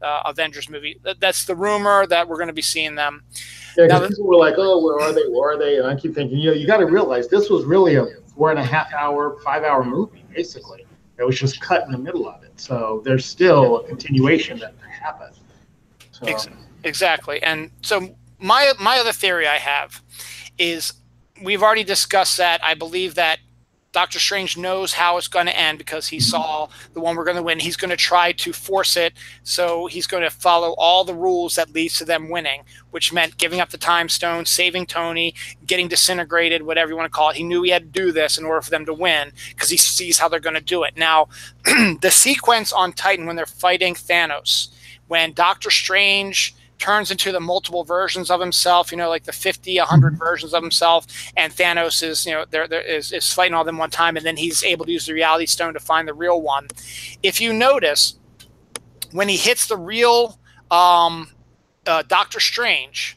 A: Avengers movie. That's the rumor that we're going to be seeing them.
B: Yeah, because people were like, "Oh, where are they? Where are they?" And I keep thinking, you got to realize this was really a 4.5 hour, 5 hour movie, basically. It was just cut in the middle of it, so there's still a continuation that happened. So.
A: Exactly, and so my other theory I have is, we've already discussed that I believe that Doctor Strange knows how it's going to end because he saw the one we're going to win. He's going to try to force it, so he's going to follow all the rules that leads to them winning, which meant giving up the time stone, saving Tony, getting disintegrated, whatever you want to call it. He knew he had to do this in order for them to win because he sees how they're going to do it. Now, the sequence on Titan when they're fighting Thanos, when Doctor Strange turns into the multiple versions of himself, like the 50, 100 versions of himself, and Thanos is, is fighting all of them one time, and then he's able to use the Reality Stone to find the real one. If you notice, when he hits the real Doctor Strange,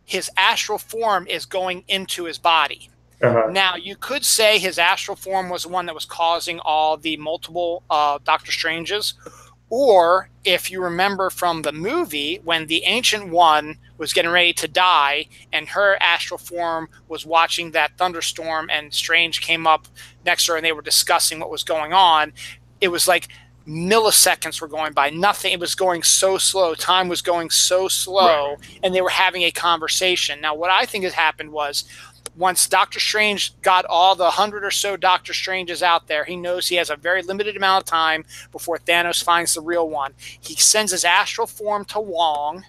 A: his astral form is going into his body. Now, you could say his astral form was the one that was causing all the multiple Doctor Stranges. Or if you remember from the movie, when the Ancient One was getting ready to die and her astral form was watching that thunderstorm and Strange came up next to her and they were discussing what was going on, it was like milliseconds were going by. Nothing. It was going so slow. Time was going so slow, and they were having a conversation. Now, what I think has happened was, once Doctor Strange got all the 100 or so Doctor Stranges out there, he knows he has a very limited amount of time before Thanos finds the real one. He sends his astral form to Wong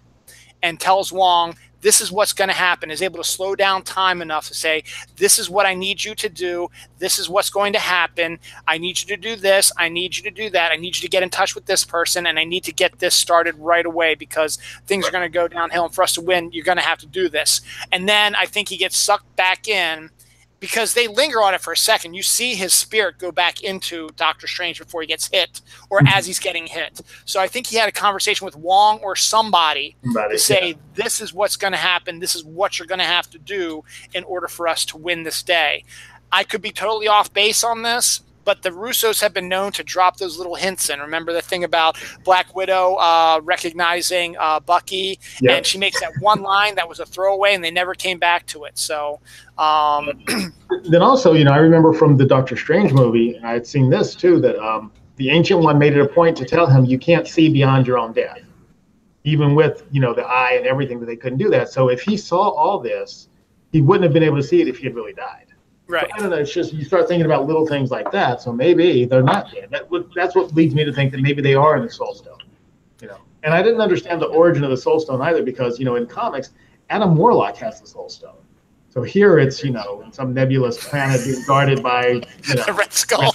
A: and tells Wong, this is what's going to happen, is able to slow down time enough to say, this is what I need you to do. This is what's going to happen. I need you to do this. I need you to do that. I need you to get in touch with this person, and I need to get this started right away because things are going to go downhill, and for us to win, you're going to have to do this. And then I think he gets sucked back in, because they linger on it for a second. You see his spirit go back into Doctor Strange before he gets hit, or as he's getting hit. So I think he had a conversation with Wong or somebody to say, this is what's going to happen. This is what you're going to have to do in order for us to win this day. I could be totally off base on this, but the Russos have been known to drop those little hints in. Remember the thing about Black Widow recognizing Bucky, and she makes that one line that was a throwaway, and they never came back to it. So
B: then also, I remember from the Doctor Strange movie, and I had seen this too, that the Ancient One made it a point to tell him, you can't see beyond your own death, even with the eye and everything, that they couldn't do that. So if he saw all this, he wouldn't have been able to see it if he had really died.
A: Right.
B: So, I don't know. It's just, you start thinking about little things like that. So maybe they're not dead. That's what leads me to think that maybe they are in the Soul Stone. And I didn't understand the origin of the Soul Stone either, because in comics, Adam Warlock has the Soul Stone. So here it's in some nebulous planet being guarded by
A: the Red Skull.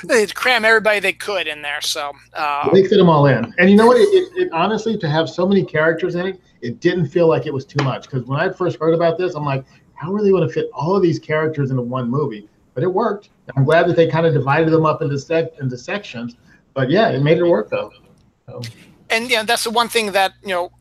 A: They'd cram everybody they could in there. So
B: they fit them all in. And you know what? It honestly, to have so many characters in it, it didn't feel like it was too much. Because when I first heard about this, I'm like, how are they going to fit all of these characters into one movie? But it worked. I'm glad that they kind of divided them up into sections. But yeah, it made it work though. So.
A: And that's the one thing that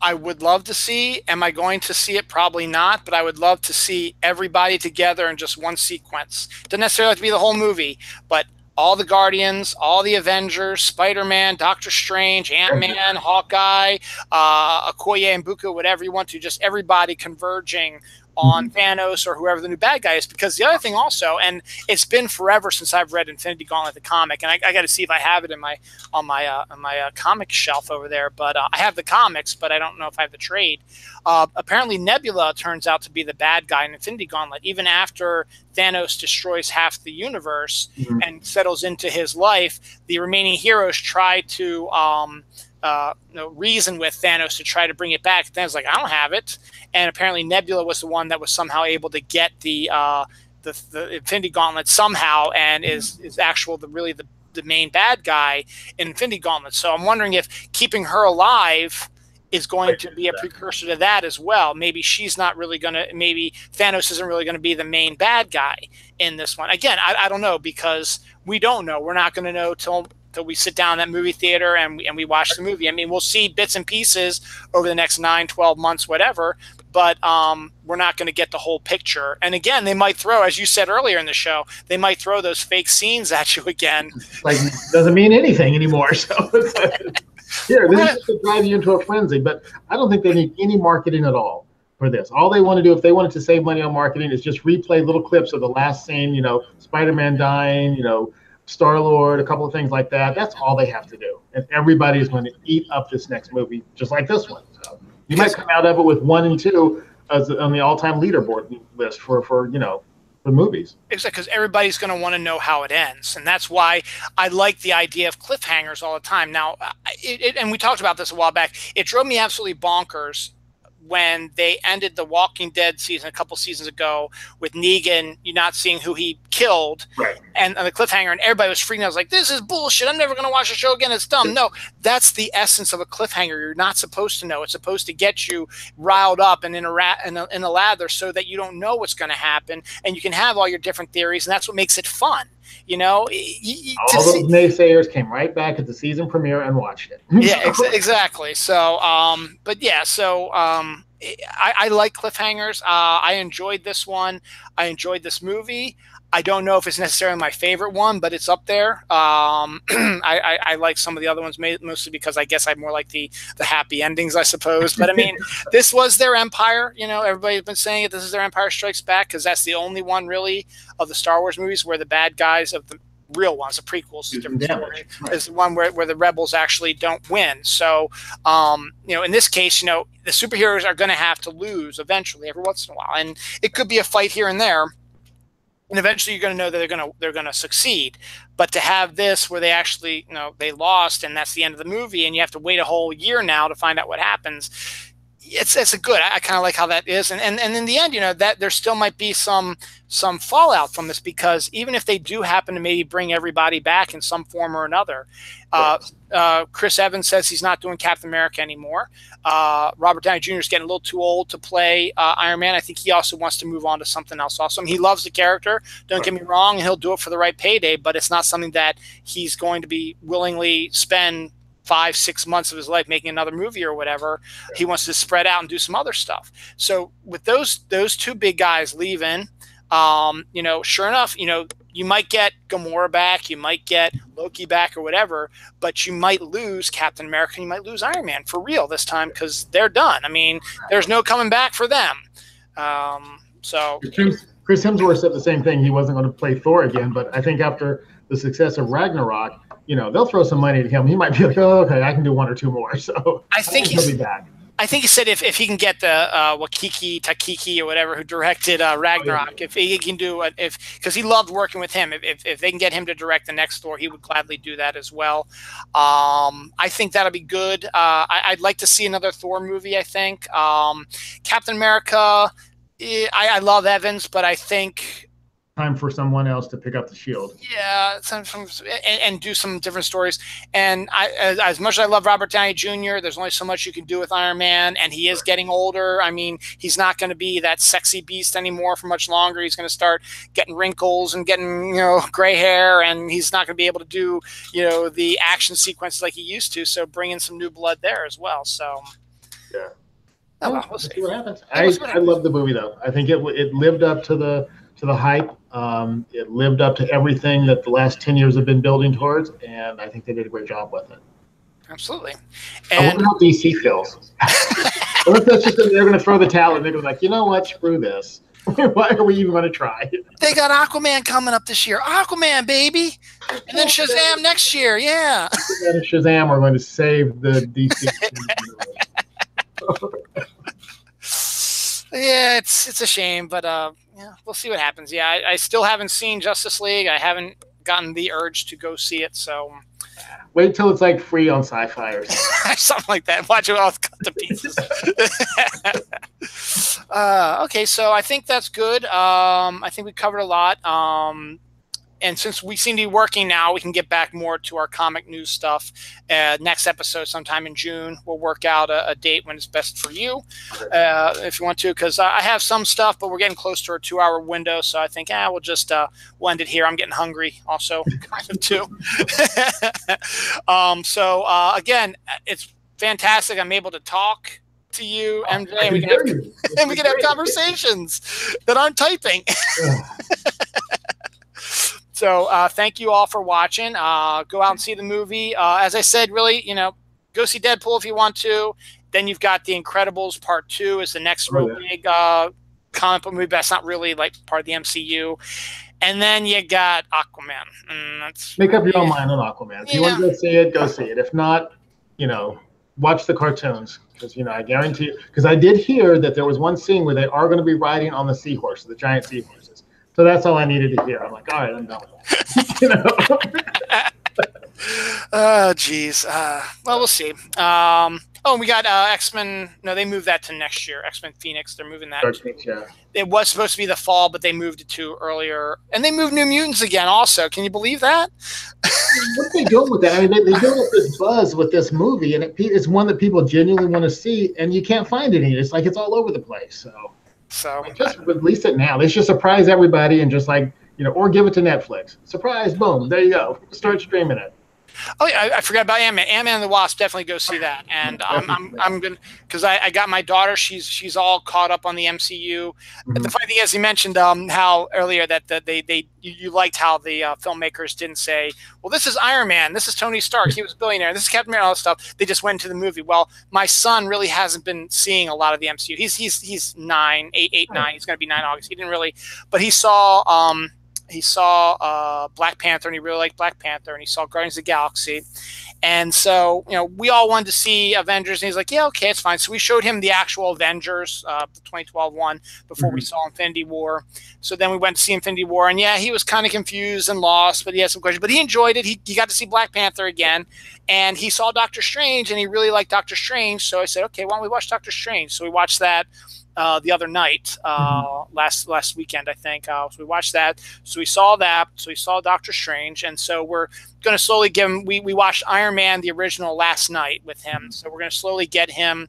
A: I would love to see. Am I going to see it? Probably not. But I would love to see everybody together in just one sequence. Doesn't necessarily have to be the whole movie, but all the Guardians, all the Avengers, Spider-Man, Doctor Strange, Ant-Man, Hawkeye, Okoye and Buku, whatever you want to, just everybody converging on Thanos or whoever the new bad guy is. Because the other thing also, and it's been forever since I've read Infinity Gauntlet the comic, and I got to see if I have it in my on my comic shelf over there. But I have the comics, but I don't know if I have the trade. Apparently, Nebula turns out to be the bad guy in Infinity Gauntlet, even after Thanos destroys half the universe and settles into his life. The remaining heroes try to reason with Thanos to try to bring it back. Thanos like, I don't have it, and apparently Nebula was the one that was somehow able to get the Infinity Gauntlet somehow, and is the main bad guy in Infinity Gauntlet. So I'm wondering if keeping her alive is going to be a precursor to that as well. Maybe she's not really going to, maybe Thanos isn't really going to be the main bad guy in this one. Again, I don't know, because we don't know. We're not going to know till we sit down in that movie theater and we watch the movie. I mean, we'll see bits and pieces over the next 9, 12 months, whatever, but we're not going to get the whole picture. And again, they might throw, as you said earlier in the show, they might throw those fake scenes at you again.
B: Like, doesn't mean anything anymore. So it's like, here, this is just to drive you into a frenzy. But I don't think they need any marketing at all for this. All they want to do, if they wanted to save money on marketing, is just replay little clips of the last scene, you know, Spider-Man dying, you know, Star-Lord, a couple of things like that. That's all they have to do. And everybody is going to eat up this next movie, just like this one. So you might come out of it with 1 and 2 as on the all-time leaderboard list for you know, for movies.
A: Exactly, because everybody's going to want to know how it ends, and that's why I like the idea of cliffhangers all the time. Now, and we talked about this a while back. It drove me absolutely bonkers when they ended the Walking Dead season a couple seasons ago with Negan, you're not seeing who he killed,
B: right?
A: And the cliffhanger, and everybody was freaking out. I was like, this is bullshit. I'm never going to watch the show again. It's dumb. No, that's the essence of a cliffhanger. You're not supposed to know. It's supposed to get you riled up and in a lather so that you don't know what's going to happen, and you can have all your different theories, and that's what makes it fun. You know,
B: all those naysayers came right back at the season premiere and watched it.
A: Yeah, exactly. So, but yeah, so I like cliffhangers. I enjoyed this one. I enjoyed this movie. I don't know if it's necessarily my favorite one, but it's up there. I like some of the other ones mostly because I guess I more like the happy endings, I suppose. But I mean, this was their Empire. You know, everybody's been saying it. This is their Empire Strikes Back, because that's the only one really of the Star Wars movies where the bad guys of the real ones, the prequels, different story, is the one where the rebels actually don't win. So, you know, in this case, you know, the superheroes are going to have to lose eventually every once in a while, and it could be a fight here and there. And eventually, you're going to know that they're going to succeed. But to have this where they actually, you know, they lost, and that's the end of the movie, and you have to wait a whole year now to find out what happens. It's a good. I kind of like how that is, and in the end, you know, that there still might be some fallout from this, because even if they do happen to maybe bring everybody back in some form or another, Chris Evans says he's not doing Captain America anymore. Robert Downey Jr. is getting a little too old to play Iron Man. I think he also wants to move on to something else. Also, I mean, he loves the character. Don't get me wrong, and he'll do it for the right payday. But it's not something that he's going to be willingly spend 5-6 months of his life making another movie or whatever. He wants to spread out and do some other stuff. So with those two big guys leaving, you know, sure enough, you know, you might get Gamora back, you might get Loki back or whatever, but you might lose Captain America, and you might lose Iron Man for real this time, because they're done. I mean, there's no coming back for them. So
B: Chris Hemsworth said the same thing. He wasn't going to play Thor again, but I think after the success of Ragnarok, you know, they'll throw some money at him. He might be like, oh, okay, I can do 1 or 2 more. So
A: I think
B: he'll be back.
A: I think he said if he can get the Wakiki Takiki or whatever who directed Ragnarok, if he can do it, because he loved working with him, if they can get him to direct the next Thor, he would gladly do that as well. I think that'll be good. I'd like to see another Thor movie. I think Captain America. I love Evans, but I think
B: time for someone else to pick up the shield.
A: Yeah, and do some different stories. And as much as I love Robert Downey Jr., there's only so much you can do with Iron Man, and he is getting older. I mean, he's not going to be that sexy beast anymore for much longer. He's going to start getting wrinkles and getting, you know, gray hair, and he's not going to be able to do, you know, the action sequences like he used to. So bring in some new blood there as well. So
B: yeah.
A: Oh, well, we'll see
B: what happens. I love the movie though. I think it lived up to the hype. It lived up to everything that the last 10 years have been building towards, and I think they did a great job with it.
A: Absolutely.
B: And I wonder how DC feels. What if that's just they're going to throw the towel and they're going to be like, you know what, screw this. Why are we even going to try?
A: They got Aquaman coming up this year. Aquaman, baby. And then Shazam next year. Yeah.
B: And Shazam are going to save the DC.
A: Yeah, it's a shame, but yeah, we'll see what happens. Yeah, I still haven't seen Justice League. I haven't gotten the urge to go see it, so
B: wait till it's like free on Sci-Fi or something.
A: something like that. Watch it all cut to pieces. Okay, so I think that's good. I think we covered a lot. And since we seem to be working now, we can get back more to our comic news stuff. Next episode, sometime in June, we'll work out a date when it's best for you, if you want to, because I have some stuff, but we're getting close to our 2-hour window. So I think, we'll just we'll end it here. I'm getting hungry also, kind of too. Again, it's fantastic. I'm able to talk to you, MJ, and we can have conversations that aren't typing. So thank you all for watching. Go out and see the movie. As I said, really, go see Deadpool if you want to. Then you've got The Incredibles Part 2 is the next big comic book movie, but that's not really like part of the MCU. And then you got Aquaman.
B: Make up your own mind on Aquaman. If you want to go see it, go see it. If not, watch the cartoons. Because, I guarantee, because I did hear that there was one scene where they are going to be riding on the seahorse, the giant seahorses. So that's all I needed to hear. I'm like, all right, I'm done with that.
A: Oh, geez. Well, we'll see. We got X-Men. No, they moved that to next year. X-Men Phoenix. They're moving that. It was supposed to be the fall, but they moved it to earlier. And they moved New Mutants again also. Can you believe that?
B: What are they doing with that? I mean, they built up this buzz with this movie, and it's one that people genuinely want to see, and you can't find it. It's like it's all over the place. So just release it now. They should surprise everybody and just or give it to Netflix. Surprise, boom, there you go. Start streaming it.
A: Oh yeah, I forgot about Ant-Man. Ant-Man and the Wasp, definitely go see that. And I'm gonna, because I got my daughter. She's all caught up on the MCU. Mm-hmm. The funny thing is, you mentioned how earlier that you liked how the filmmakers didn't say, well, this is Iron Man, this is Tony Stark, he was a billionaire, this is Captain America, all this stuff. They just went into the movie. Well, my son really hasn't been seeing a lot of the MCU. He's 9. He's going to be 9 August. He didn't really, but he saw Black Panther, and he really liked Black Panther, and he saw Guardians of the Galaxy. And so, we all wanted to see Avengers, and he's like, yeah, okay, it's fine. So we showed him the actual Avengers, the 2012 one, before we saw Infinity War. So then we went to see Infinity War, and he was kind of confused and lost, but he had some questions. But he enjoyed it. He got to see Black Panther again, and he saw Doctor Strange, and he really liked Doctor Strange. So I said, okay, why don't we watch Doctor Strange? So we watched that the other night, last weekend, I think. So we watched that. So we saw that. So we saw Doctor Strange. And so we're going to slowly give him, we watched Iron Man, the original, last night with him. So we're going to slowly get him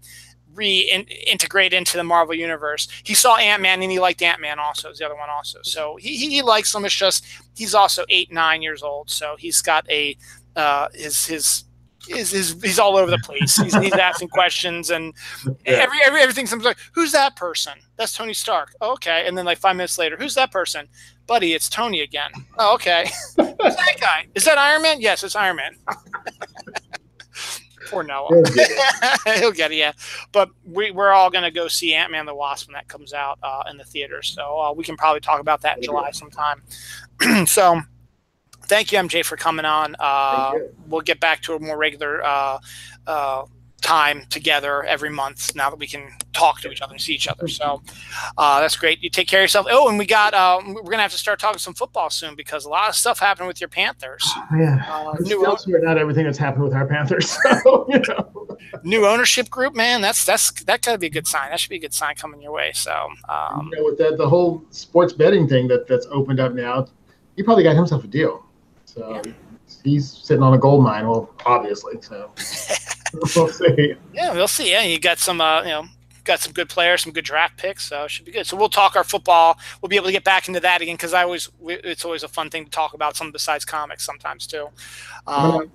A: reintegrate into the Marvel Universe. He saw Ant-Man, and he liked Ant-Man also, is the other one also. So he likes them. It's just, he's also 8, 9 years old. So he's got he's all over the place. He's asking questions, and everything's like, who's that person? That's Tony Stark. Oh, okay. And then 5 minutes later, who's that person? Buddy, it's Tony again. Oh, okay. Who's that guy? Is that Iron Man? Yes, it's Iron Man. Poor Noah. He'll get it, yeah. But we're all going to go see Ant-Man the Wasp when that comes out in the theaters. So we can probably talk about that in July sometime. So thank you, MJ, for coming on. We'll get back to a more regular time together every month now that we can talk to each other and see each other. So that's great. You take care of yourself. Oh, and we're going to have to start talking some football soon, because a lot of stuff happened with your Panthers.
B: Not everything that's happened with our Panthers. So,
A: new ownership group, man. That got to be a good sign. That should be a good sign coming your way. So
B: with the whole sports betting thing that's opened up now, he probably got himself a deal. So he's sitting on a gold mine. Well, obviously. So we'll see.
A: Yeah, we'll see. Yeah, you got some, got some good players, some good draft picks. So it should be good. So we'll talk our football. We'll be able to get back into that again, because it's always a fun thing to talk about, something besides comics sometimes too. All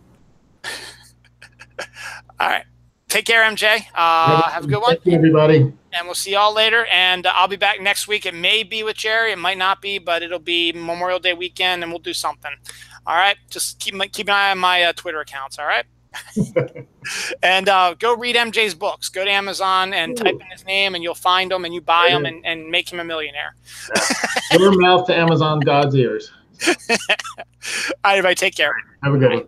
A: right. Take care, MJ. Have a good one.
B: Thank you, everybody.
A: And we'll see y'all later. And I'll be back next week. It may be with Jerry. It might not be, but it'll be Memorial Day weekend, and we'll do something. All right. Just keep an eye on my Twitter accounts. All right. And go read MJ's books. Go to Amazon and type in his name, and you'll find them, and you buy them, and make him a millionaire.
B: Your mouth to Amazon, God's ears.
A: All right, everybody, take care.
B: Have a good one.